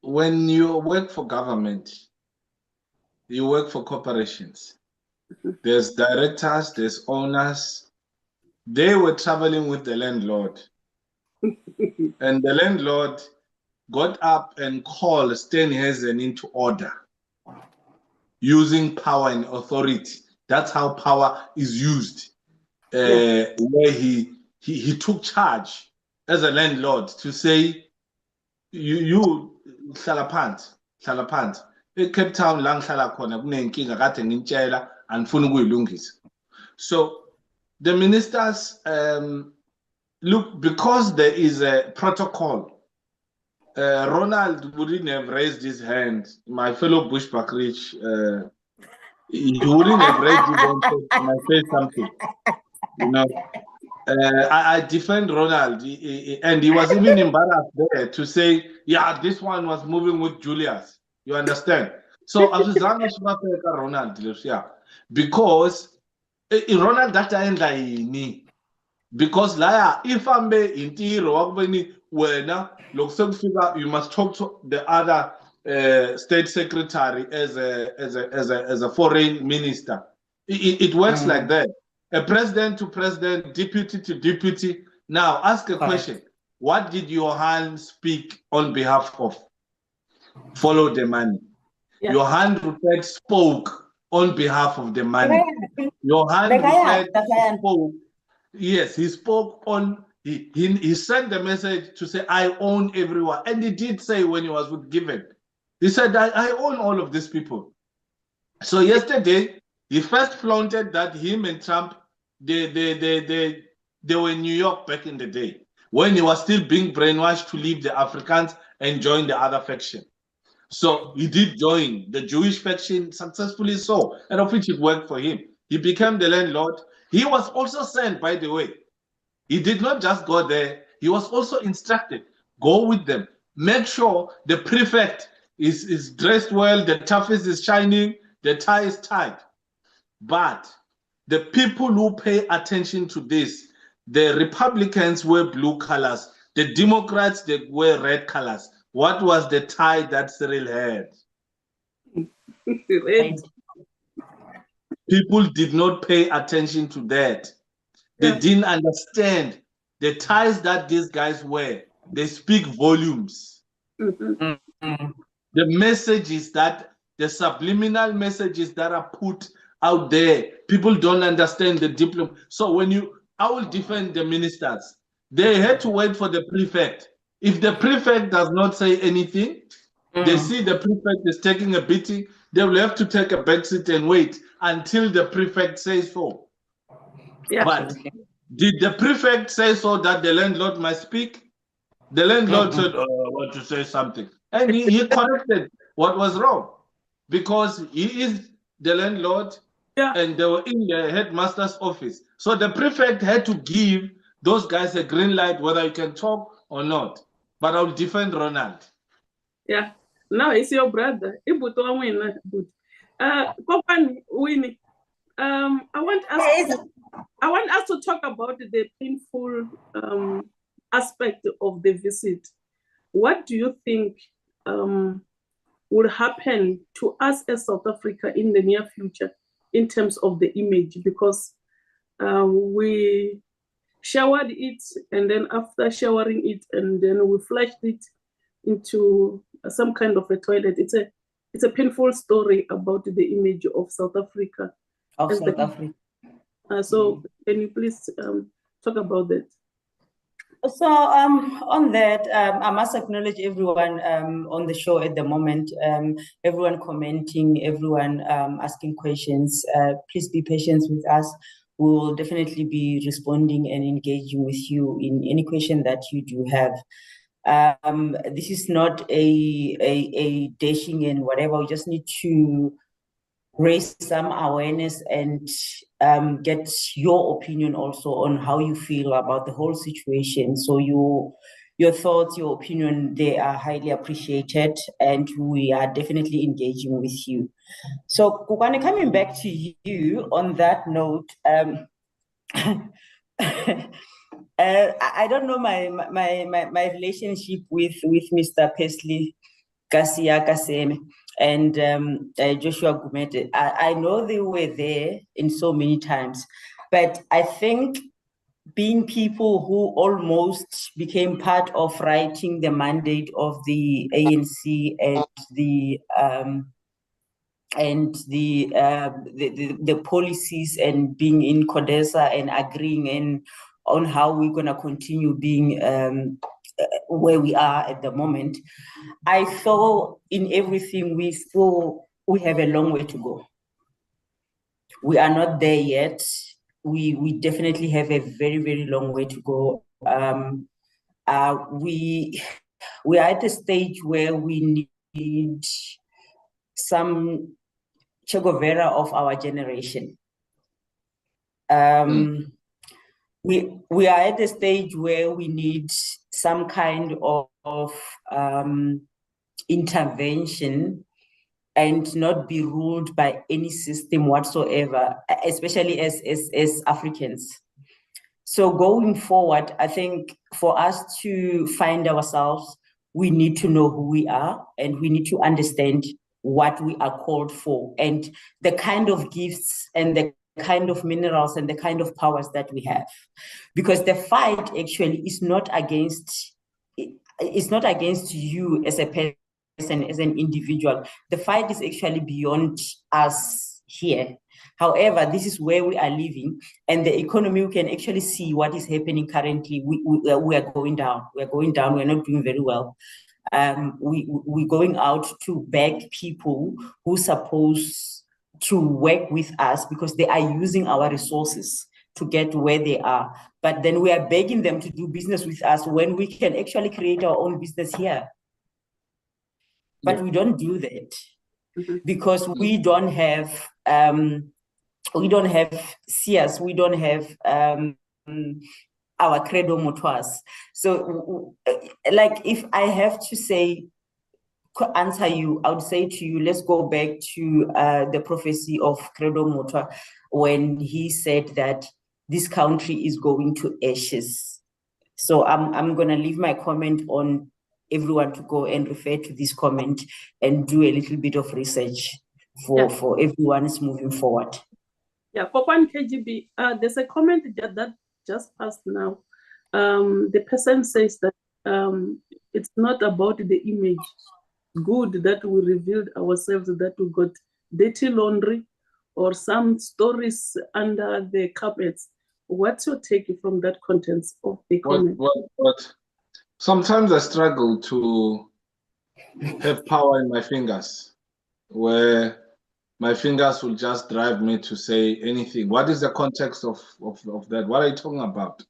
When you work for government, you work for corporations. There's directors, there's owners. They were traveling with the landlord. And the landlord got up and called Steenhuisen into order, using power and authority. That's how power is used. Where he took charge as a landlord to say, you Salapant, Cape Town lang hlala khona kunenkinga kade ngintshela andifuna ukuyilungisa. So the ministers look, because there is a protocol. Ronald wouldn't have raised his hand. My fellow Bushbuck Rich, he wouldn't have raised his hand when I say something. You know, I defend Ronald, and he was even embarrassed there to say, yeah, this one was moving with Julius. You understand? So as long as Ronald, yeah, because Ronald that time because liar, if I'm in Tiro, you must talk to the other state secretary as a foreign minister. It works like that. A president to president, deputy to deputy. Now ask a question. What did Johan speak on behalf of? Follow the money. Yeah. Johan Rupert spoke on behalf of the money. Johan Rupert spoke. Yes, he spoke on. He sent the message to say, I own everyone. And he did say when he was with Given, he said, I own all of these people. So yesterday, he first flaunted that him and Trump, they were in New York back in the day, when he was still being brainwashed to leave the Africans and join the other faction. So he did join the Jewish faction successfully so, and of which it worked for him. He became the landlord. He was also sent, by the way. He did not just go there. He was also instructed, go with them. Make sure the prefect is dressed well, the toughest is shining, the tie is tied. But the people who pay attention to this, the Republicans wear blue colors, the Democrats, they wear red colors. What was the tie that Cyril had? People did not pay attention to that. They didn't understand the ties that these guys wear. They speak volumes. The message is that the subliminal messages that are put out there, people don't understand the diplomacy. So I will defend the ministers. They had to wait for the prefect. If the prefect does not say anything, they see the prefect is taking a beating, they will have to take a back seat and wait until the prefect says so. Yeah. But did the prefect say so that the landlord must speak? The landlord said, I want to say something. And he corrected what was wrong, because he is the landlord, and they were in the headmaster's office. So the prefect had to give those guys a green light, whether you can talk or not. But I'll defend Ronald. Yeah, now it's your brother. Winnie, I want us to talk about the painful aspect of the visit. What do you think will happen to us as South Africa in the near future in terms of the image? Because we showered it, and then after showering it, and then we flushed it into some kind of a toilet. It's a painful story about the image of South Africa. So can you please talk about that? So on that, I must acknowledge everyone on the show at the moment, everyone commenting, everyone asking questions. Please be patient with us. We will definitely be responding and engaging with you in any question that you do have. This is not a dashing and whatever. We just need to raise some awareness and get your opinion also on how you feel about the whole situation. So your thoughts, your opinion, they are highly appreciated, and we are definitely engaging with you. So Kukwane, coming back to you on that note, I don't know my relationship with Mr. Paisley Kasia Kaseme and Joshua Gumete. I know they were there in so many times, but I think being people who almost became part of writing the mandate of the ANC and the policies, and being in CODESA and agreeing on how we're going to continue being where we are at the moment, I thought in everything we have a long way to go. We are not there yet. We definitely have a very, very long way to go. We are at a stage where we need some Che Guevara of our generation. We are at a stage where we need some kind of intervention and not be ruled by any system whatsoever, especially as Africans. So going forward, I think for us to find ourselves, we need to know who we are, and we need to understand what we are called for, and the kind of gifts and the kind of minerals and the kind of powers that we have. Because the fight actually is not against you as a person, as an individual. The fight is actually beyond us here. However, this is where we are living, and the economy, we can actually see what is happening currently. We are going down. We are going down. We're not doing very well. We're going out to beg people who supposed to work with us because they are using our resources to get where they are. But then we are begging them to do business with us when we can actually create our own business here. But we don't do that because we don't have SIAS, we don't have our credo motors. So like, if I have to say, answer you, I would say to you, let's go back to the prophecy of Credo Motor when he said that this country is going to ashes. So I'm going to leave my comment on everyone to go and refer to this comment and do a little bit of research for everyone is moving forward. Yeah, Kokwan KGB, there's a comment that just passed now. The person says that it's not about the image. good that we revealed ourselves, that we got dirty laundry or some stories under the carpets. What's your take from that contents of the comment? What? Sometimes I struggle to have power in my fingers, where my fingers will just drive me to say anything. What is the context of that? What are you talking about?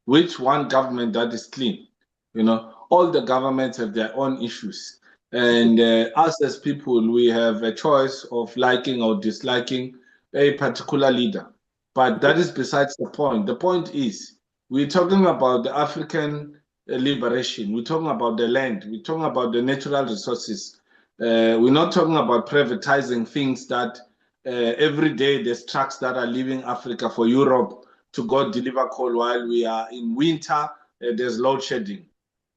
Which one government that is clean? You know, all the governments have their own issues. And us as people, we have a choice of liking or disliking a particular leader. But that is besides the point. The point is, we're talking about the African liberation. We're talking about the land. We're talking about the natural resources. We're not talking about privatizing things that every day there's trucks that are leaving Africa for Europe to go deliver coal while we are in winter. There's load shedding.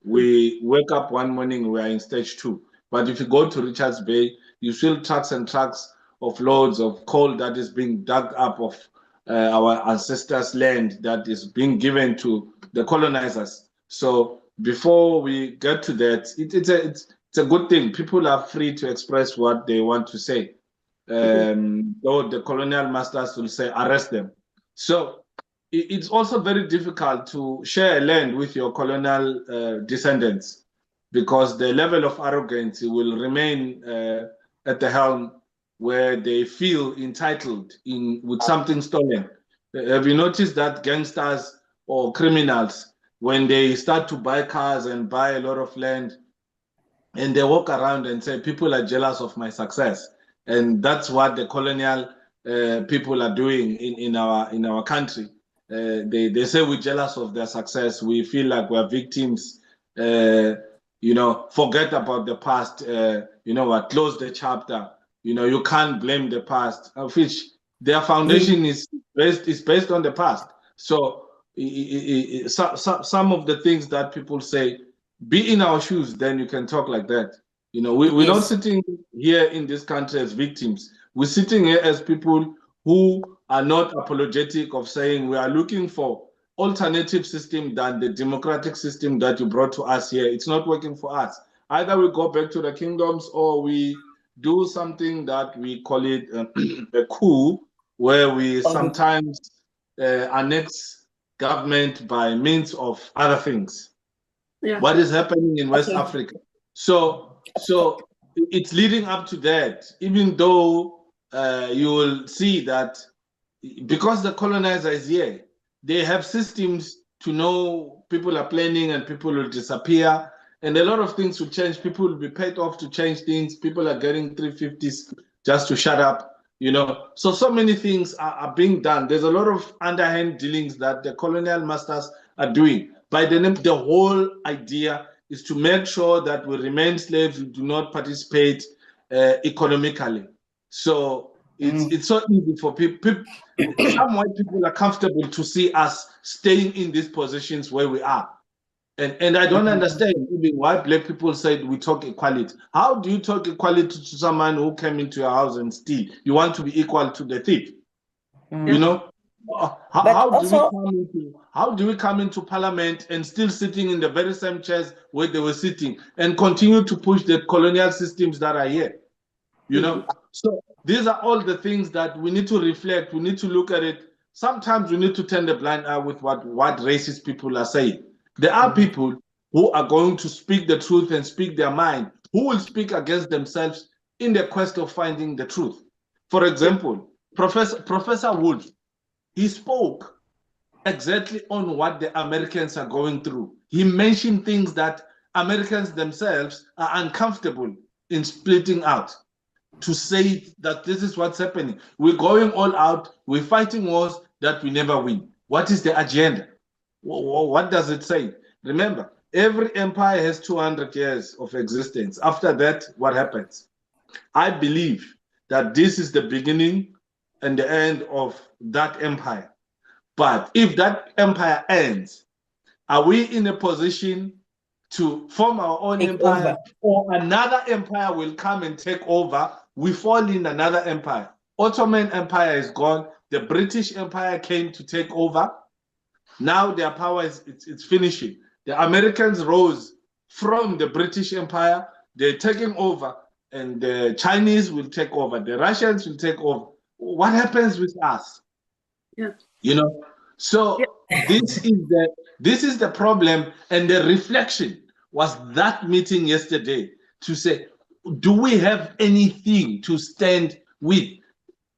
We wake up one morning, we are in stage 2. But if you go to Richards Bay, you see trucks and trucks of loads of coal that is being dug up of our ancestors' land that is being given to the colonizers. So before we get to that, it's a good thing. People are free to express what they want to say. Though the colonial masters will say, arrest them. So it's also very difficult to share land with your colonial descendants, because the level of arrogance will remain at the helm, where they feel entitled with something stolen. Have you noticed that gangsters or criminals, when they start to buy cars and buy a lot of land, and they walk around and say, people are jealous of my success? And that's what the colonial people are doing in our country. They say we're jealous of their success. We feel like we're victims. You know, forget about the past. You know what? Close the chapter. You know, you can't blame the past, of which their foundation is based on the past. So some of the things that people say, be in our shoes, then you can talk like that. You know, we're not sitting here in this country as victims. We're sitting here as people who are not apologetic of saying we are looking for alternative system than the democratic system that you brought to us here. It's not working for us. Either we go back to the kingdoms, or we do something that we call it a coup, where we sometimes annex government by means of other things. Yeah. What is happening in West Africa? So it's leading up to that, even though you will see that because the colonizer is here, they have systems to know people are planning and people will disappear, and a lot of things will change. People will be paid off to change things. People are getting 350s just to shut up, you know. So many things are being done. There's a lot of underhand dealings that the colonial masters are doing. By the whole idea is to make sure that we remain slaves, we do not participate economically. So it's so easy for people. Some white people are comfortable to see us staying in these positions where we are. And I don't understand even why black people said we talk equality. How do you talk equality to someone who came into your house and steal? You want to be equal to the thief. You know? How do we come into parliament and still sitting in the very same chairs where they were sitting and continue to push the colonial systems that are here? You know? So these are all the things that we need to reflect. We need to look at it. Sometimes we need to turn the blind eye with what racist people are saying. There are people who are going to speak the truth and speak their mind, who will speak against themselves in the quest of finding the truth. For example, Professor Wood, he spoke exactly on what the Americans are going through. He mentioned things that Americans themselves are uncomfortable in splitting out, to say that this is what's happening. We're going all out. We're fighting wars that we never win. What is the agenda? What does it say? Remember, every empire has 200 years of existence. After that, what happens? I believe that this is the beginning and the end of that empire. But if that empire ends, are we in a position to form our own empire, or another empire will come and take over? We fall in another empire. Ottoman Empire is gone. The British Empire came to take over. Now their power is finishing. The Americans rose from the British Empire. they're taking over, and the Chinese will take over, the Russians will take over. What happens with us? Yeah. You know, so this is the problem, and the reflection was that meeting yesterday to say, do we have anything to stand with?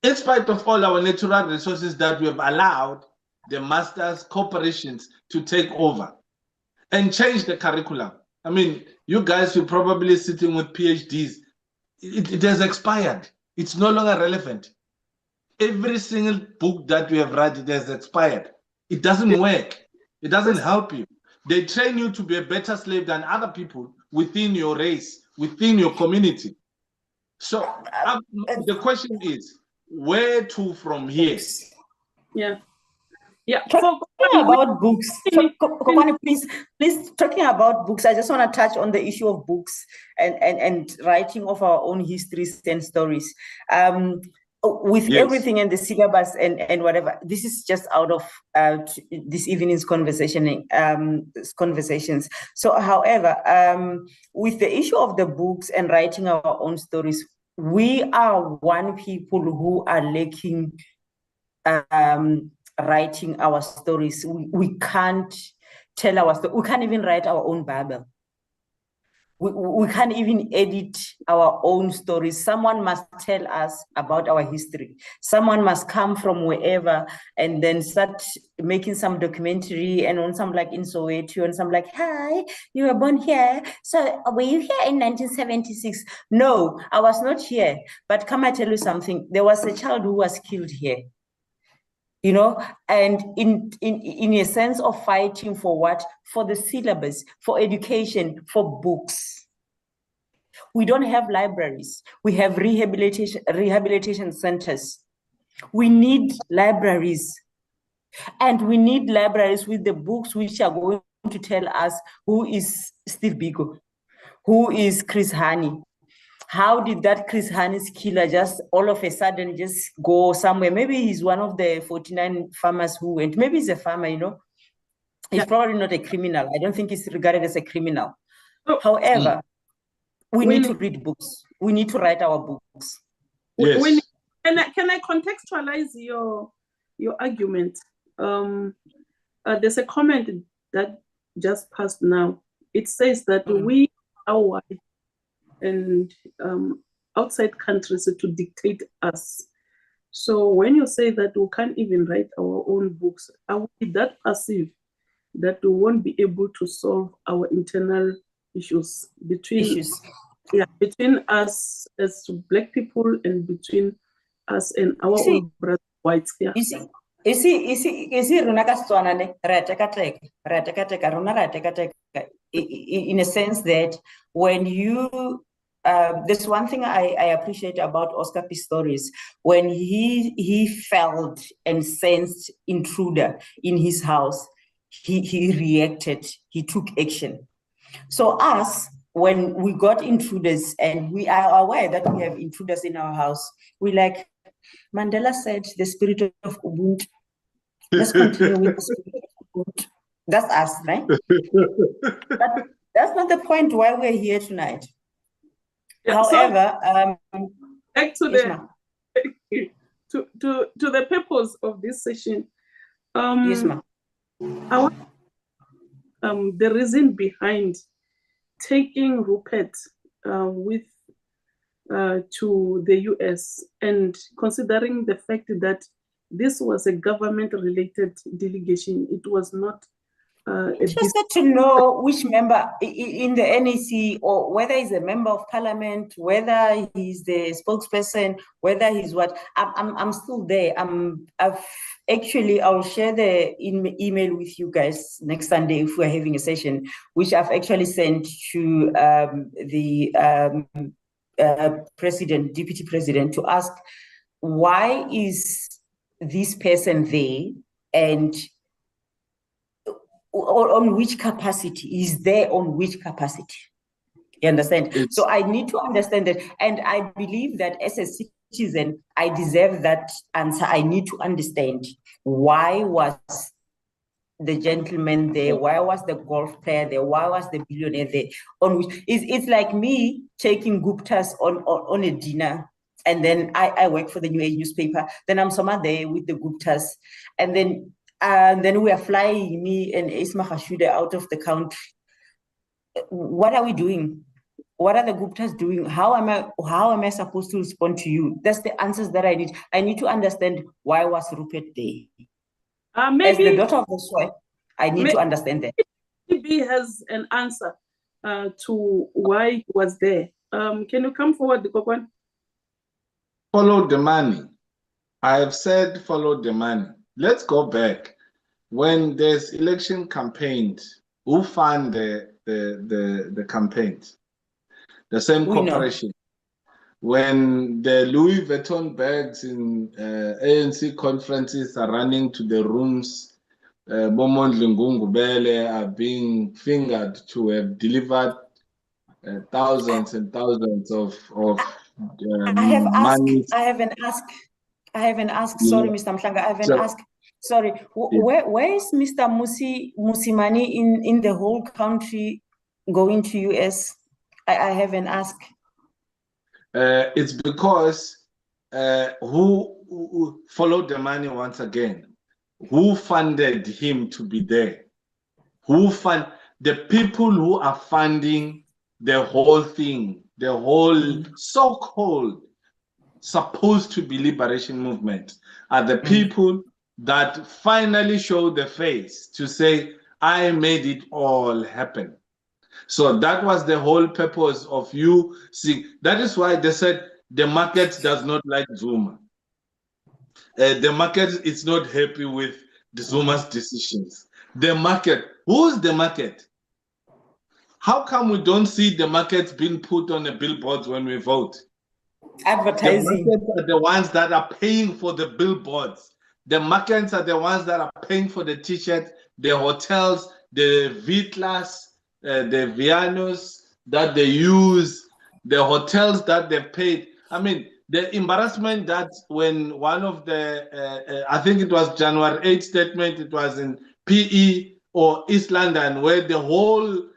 In spite of all our natural resources that we have allowed the masters corporations to take over and change the curriculum. I mean, you guys, you're probably sitting with PhDs. It has expired. It's no longer relevant. Every single book that we have read, it has expired. It doesn't work. It doesn't help you. They train you to be a better slave than other people within your race, within your community. So the question is, where to from here? Yeah. Yeah. Talking about books, please, talking about books, I just want to touch on the issue of books and writing of our own histories and stories. With everything in the syllabus and whatever, this is just out of this evening's conversations. So, however, with the issue of the books and writing our own stories, we are one people who are lacking writing our stories. We can't tell our story. We can't even write our own Bible. We can't even edit our own stories. Someone must tell us about our history. Someone must come from wherever and then start making some documentary, and on some like in Soweto, and some like, hi, you were born here. So were you here in 1976? No, I was not here. But come I tell you something, there was a child who was killed here. You know, and in a sense of fighting for what? For the syllabus, for education, for books. We don't have libraries. We have rehabilitation centers. We need libraries. And we need libraries with the books which are going to tell us who is Steve Biko, who is Chris Hani. How did that Chris Han's killer just all of a sudden just go somewhere? Maybe he's one of the 49 farmers who went. Maybe he's a farmer, you know. He's probably not a criminal. I don't think he's regarded as a criminal. However, we need to read books. We need to write our books. Yes. Can I contextualize your argument? There's a comment that just passed now. It says that we are white and outside countries to dictate us. So when you say that we can't even write our own books, are we that passive that we won't be able to solve our internal issues between us as Black people and between us and our own brothers whites? Yeah. You see, in a sense that when you there's one thing I appreciate about Oscar Pistorius. When he felt and sensed intruder in his house, he reacted, he took action. So us, when we got intruders and we are aware that we have intruders in our house, we like, Mandela said, the spirit of Ubuntu. Let's continue with the spirit of Ubuntu. That's us, right? But that's not the point why we're here tonight. Yeah, however, so back to the purpose of this session. Yes, ma'am. The reason behind taking Rupert with to the US and considering the fact that this was a government-related delegation, it was not. Just to know which member in the NEC, or whether he's a member of parliament, whether he's the spokesperson, whether he's what. I'm still there. I'll share the email with you guys next Sunday if we're having a session, which I've actually sent to the deputy president, to ask why is this person there, and on which capacity is there, on which capacity, you understand? So I need to understand that, and I believe that as a citizen I deserve that answer. I need to understand why was the gentleman there? Why was the golf player there? Why was the billionaire there? On which it's like me taking Guptas on a dinner, and then I work for the New Age newspaper. Then I'm somewhere there with the Guptas, and then we are flying me and Isma Hashude out of the country. What are we doing? What are the Guptas doing? How am I supposed to respond to you? That's the answers that I need. I need to understand, why was Rupert there? Maybe, as the daughter of the soil, I need to understand that. Maybe has an answer to why he was there. Can you come forward, Kokwan? Follow the money. I have said follow the money. Let's go back. When there's election campaigns, who fund the campaigns? The same corporation. When the Louis Vuitton bags in ANC conferences are running to the rooms, Bomondle Ngungubele are being fingered to have delivered thousands and thousands of money. I haven't asked. Sorry, Mr. Mhlanga, I haven't asked. Sorry, where is Mr. Musimani in the whole country going to US? I haven't asked. It's because who followed the money once again? Who funded him to be there? Who fund the people who are funding the whole thing, the whole so-called supposed to be liberation movement are the people that finally show the face to say, I made it all happen. So that was the whole purpose of you see. That is why they said the market does not like Zuma. The market is not happy with the Zuma's decisions. The market, who's the market? How come we don't see the market being put on the billboards when we vote? Advertising. The markets are the ones that are paying for the billboards. The markets are the ones that are paying for the t-shirts, the hotels, the Vitlas, the Vianos that they use, the hotels that they paid. I mean, the embarrassment that when one of the, I think it was January 8th statement, it was in PE or East London, where the whole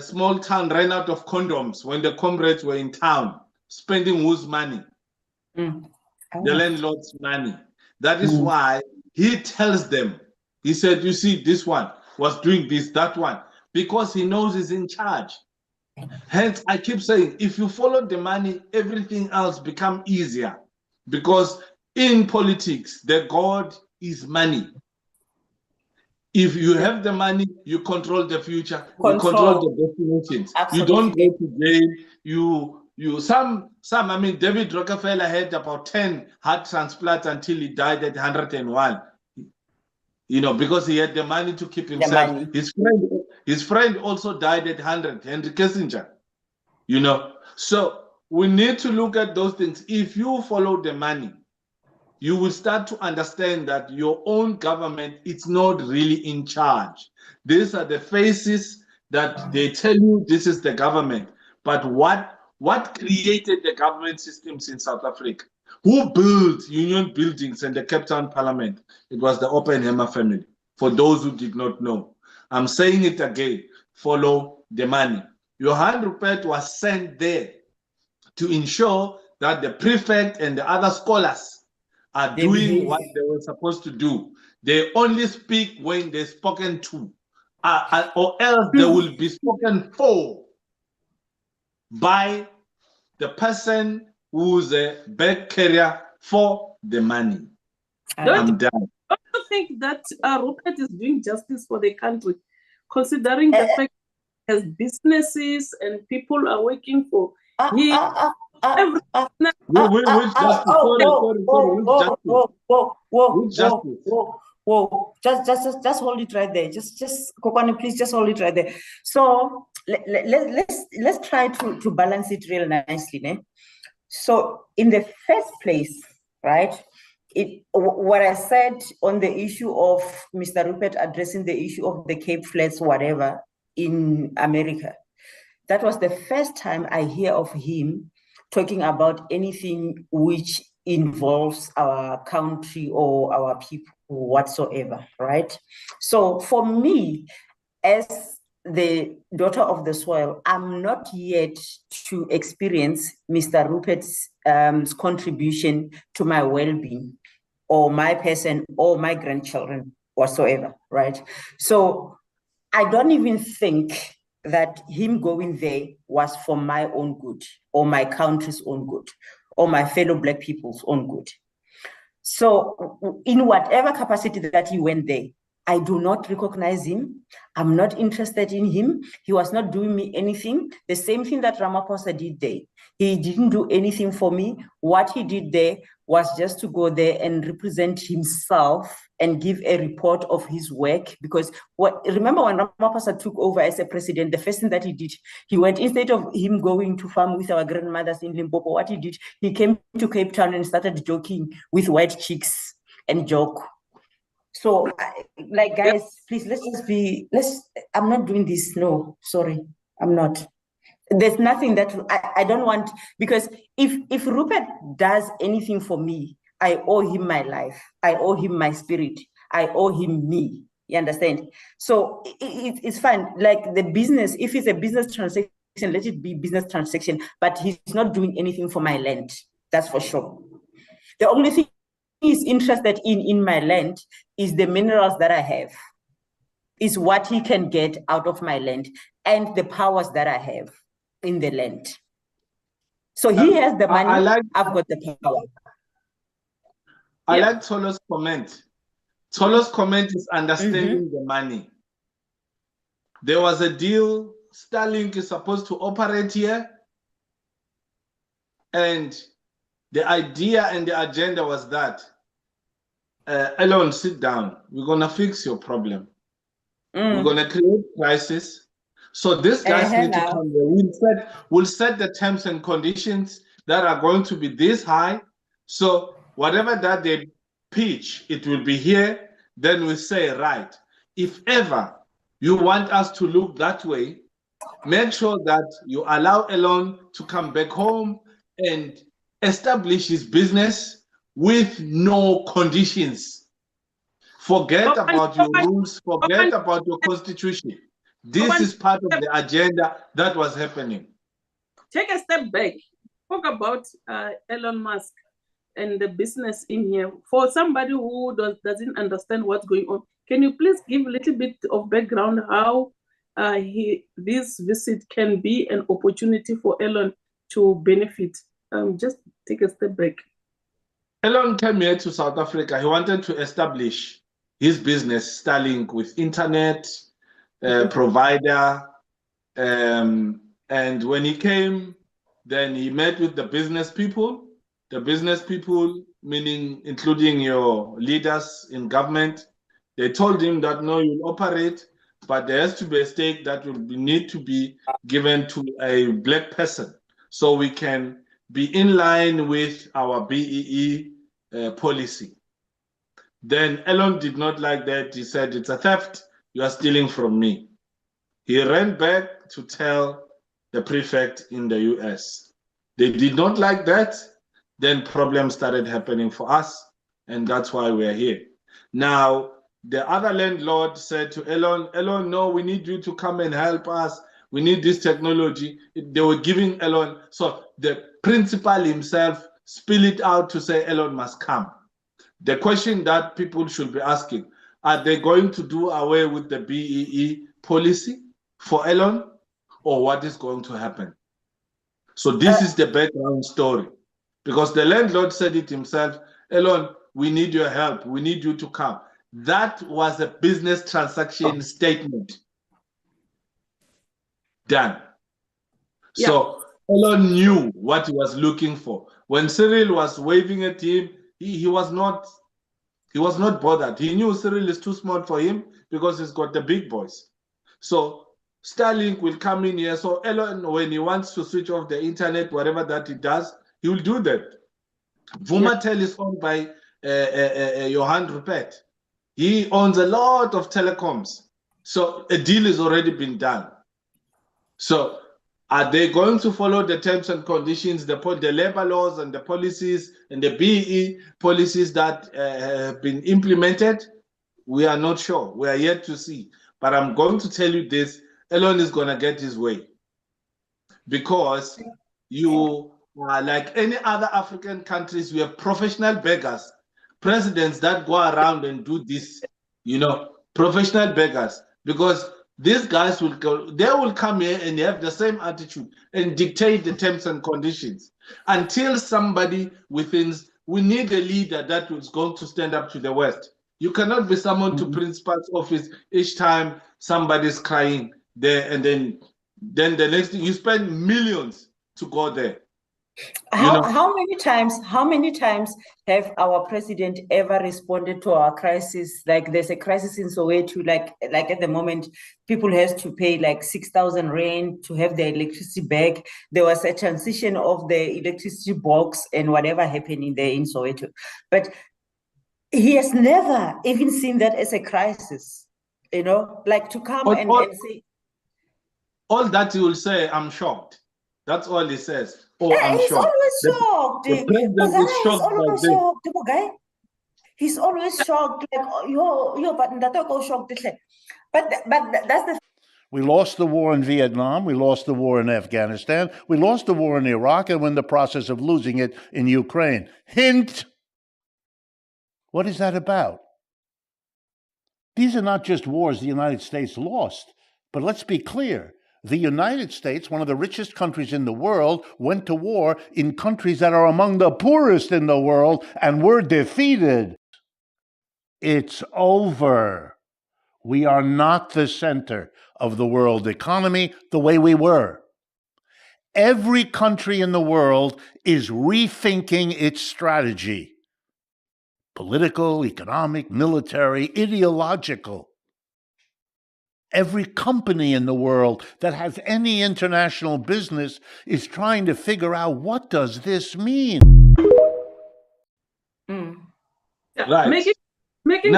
small town ran out of condoms when the comrades were in town, spending whose money? The landlord's money. That is why he tells them, he said, you see, this one was doing this, that one, because he knows he's in charge. Hence, I keep saying, if you follow the money, everything else becomes easier. Because in politics, the God is money. If you have the money, you control the future, you control the destinations. Absolutely. You don't go to jail. Some, I mean, David Rockefeller had about 10 heart transplants until he died at 101. You know, because he had the money to keep himself. His friend also died at 100, Henry Kissinger. You know, so we need to look at those things. If you follow the money, you will start to understand that your own government is not really in charge. These are the faces that they tell you this is the government. But what created the government systems in South Africa? Who built union buildings and the Cape Town Parliament? It was the Oppenheimer family, for those who did not know. I'm saying it again, follow the money. Johan Rupert was sent there to ensure that the prefect and the other scholars are doing what they were supposed to do. They only speak when they're spoken to, or else they will be spoken for by the person who's a bag carrier for the money. I'm done. Don't you think that Rupert is doing justice for the country, considering the fact that has businesses and people are working for him? Just hold it right there. Just Kokwane, please just hold it right there. So let's try to balance it real nicely, né? So in the first place, right, what I said on the issue of Mr. Rupert addressing the issue of the Cape Flats, whatever, in America, that was the first time I hear of him talking about anything which involves our country or our people. whatsoever, right? So for me, as the daughter of the soil, I'm not yet to experience Mr. Rupert's contribution to my well-being or my person or my grandchildren whatsoever, right? So I don't even think that him going there was for my own good or my country's own good or my fellow Black people's own good. So in whatever capacity that he went there, I do not recognize him. I'm not interested in him. He was not doing me anything. The same thing that Ramaphosa did there. He didn't do anything for me. What he did there was just to go there and represent himself and give a report of his work. Because remember when Ramaphosa took over as a president, the first thing that he did, he went, instead of him going to farm with our grandmothers in Limpopo, what he did, he came to Cape Town and started joking with white chicks and joke. So, like, guys, please, I'm not doing this. No, sorry, I'm not. There's nothing that I don't want, because if Rupert does anything for me, I owe him my life. I owe him my spirit. I owe him me. You understand? So it's fine. Like the business, if it's a business transaction, let it be business transaction, but he's not doing anything for my land. That's for sure. The only thing he's interested in my land is the minerals that I have, is what he can get out of my land and the powers that I have in the land. So he has the money, I've got the power. I like Tolo's comment. Tolo's comment is understanding the money. There was a deal, Starlink is supposed to operate here, and the idea and the agenda was that, Elon, sit down. We're going to fix your problem. We're going to create crisis. So these guys need to come here. We'll set the terms and conditions that are going to be this high. So whatever that they pitch, it will be here. Then we say, right, if ever you want us to look that way, make sure that you allow Elon to come back home and establish his business with no conditions. Forget about your rules, forget about your constitution. This is part of the agenda that was happening. Take a step back. Talk about Elon Musk and the business in here. For somebody who doesn't understand what's going on, can you please give a little bit of background how this visit can be an opportunity for Elon to benefit? Just take a step back. Elon came here to South Africa. He wanted to establish his business, Starlink, with internet provider. And when he came, then he met with the business people. The business people, meaning including your leaders in government, they told him that no, you'll operate, but there has to be a stake that will need to be given to a Black person so we can be in line with our BEE policy. Then Elon did not like that. He said, it's a theft. You are stealing from me. He ran back to tell the prefect in the US. They did not like that. Then problems started happening for us, and that's why we're here. Now, the other landlord said to Elon, no, we need you to come and help us. We need this technology. They were giving Elon, so the principal himself spilled it out to say Elon must come. The question that people should be asking, are they going to do away with the BEE policy for Elon, or what is going to happen? So this is the background story. Because the landlord said it himself, Elon, we need your help. We need you to come. That was a business transaction statement. Done. Yeah. So Elon knew what he was looking for. When Cyril was waving at him, he was not bothered. He knew Cyril is too small for him because he's got the big boys. So Starlink will come in here. So Elon, when he wants to switch off the internet, whatever that he does, he will do that. Vumatel is owned by Johan Rupert. He owns a lot of telecoms. So a deal has already been done. So Are they going to follow the terms and conditions, the labor laws and the policies and the BE policies that have been implemented? We are not sure. We are yet to see. But I'm going to tell you this, Elon is going to get his way. Because you are like any other African countries, we have professional beggars, presidents that go around and do this, professional beggars. Because these guys will go, they will come here and have the same attitude and dictate the terms and conditions until somebody within. We need a leader that is going to stand up to the West. You cannot be summoned to principal's office each time somebody's crying there, and then the next thing you spend millions to go there. How many times have our president ever responded to our crisis? Like there's a crisis in Soweto, like at the moment, people have to pay like 6,000 rand to have their electricity back. There was a transition of the electricity box and whatever happened there in Soweto. But he has never even seen that as a crisis, like to come and say. All that he will say, I'm shocked. That's all he says. Oh, I'm he's shocked. Always shocked. The president is shocked. He's always shocked. Like, but that's shocked. But that's the. We lost the war in Vietnam. We lost the war in Afghanistan. We lost the war in Iraq, and we're in the process of losing it in Ukraine. Hint. What is that about? These are not just wars the United States lost, but let's be clear. The United States, one of the richest countries in the world, went to war in countries that are among the poorest in the world and were defeated. It's over. We are not the center of the world economy the way we were. Every country in the world is rethinking its strategy. Political, economic, military, ideological. Every company in the world that has any international business is trying to figure out, what does this mean? Right. Making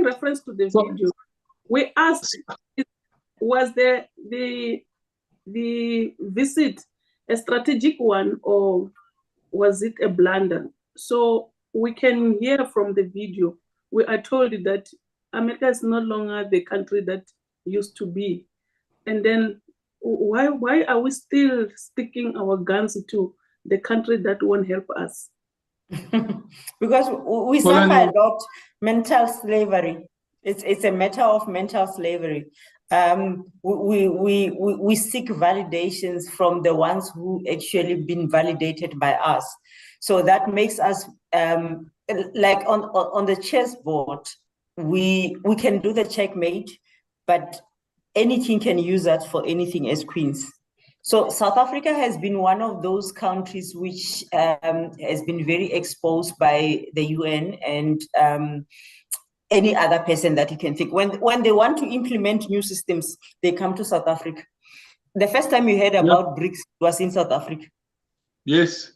reference to the video, we asked, was the visit a strategic one or was it a blunder? So we can hear from the video. We are told that America is no longer the country that used to be. And then why are we still sticking our guns to the country that won't help us? Because we suffer a lot mental slavery. It's a matter of mental slavery. We seek validations from the ones who actually been validated by us. So that makes us like on the chessboard. We can do the checkmate, but anything can use that for anything as queens. So South Africa has been one of those countries which has been very exposed by the UN and any other person that you can think. When they want to implement new systems, they come to South Africa. The first time you heard about BRICS was in South Africa. Yes.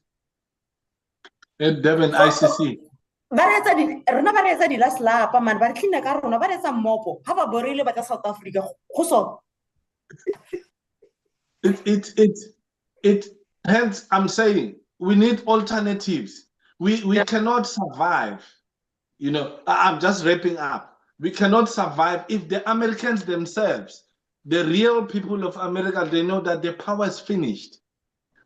At Durban ICC. Hence, I'm saying we need alternatives. We cannot survive. I'm just wrapping up. We cannot survive if the Americans themselves, the real people of America, they know that their power is finished.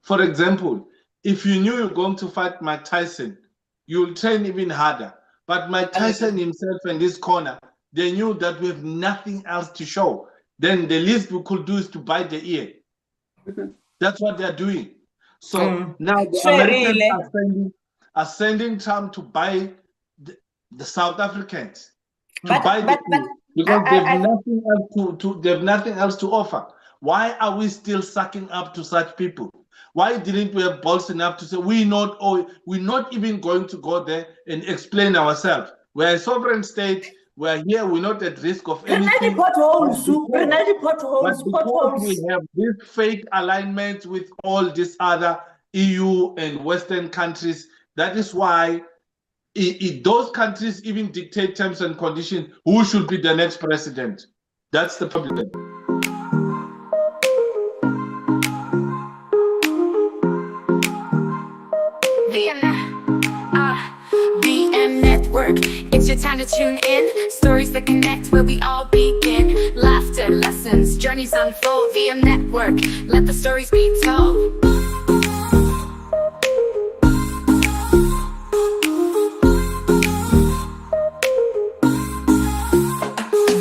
For example, if you knew you're going to fight Mike Tyson, you'll train even harder. But Mike Tyson himself in this corner, they knew that we have nothing else to show. Then the least we could do is to bite the ear. That's what they're doing. So now the Americans are sending Trump to buy the South Africans. Because they have nothing else to offer. Why are we still sucking up to such people? Why didn't we have balls enough to say we're not even going to go there and explain ourselves? We're a sovereign state. We're here. We're not at risk of anything. But because we have this fake alignment with all these other EU and Western countries, that is why if those countries even dictate terms and conditions, who should be the next president? That's the problem. your time to tune in. Stories that connect where we all begin. Laughter, lessons, journeys unfold via network. Let the stories be told.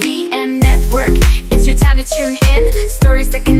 VM Network, it's your time to tune in. Stories that connect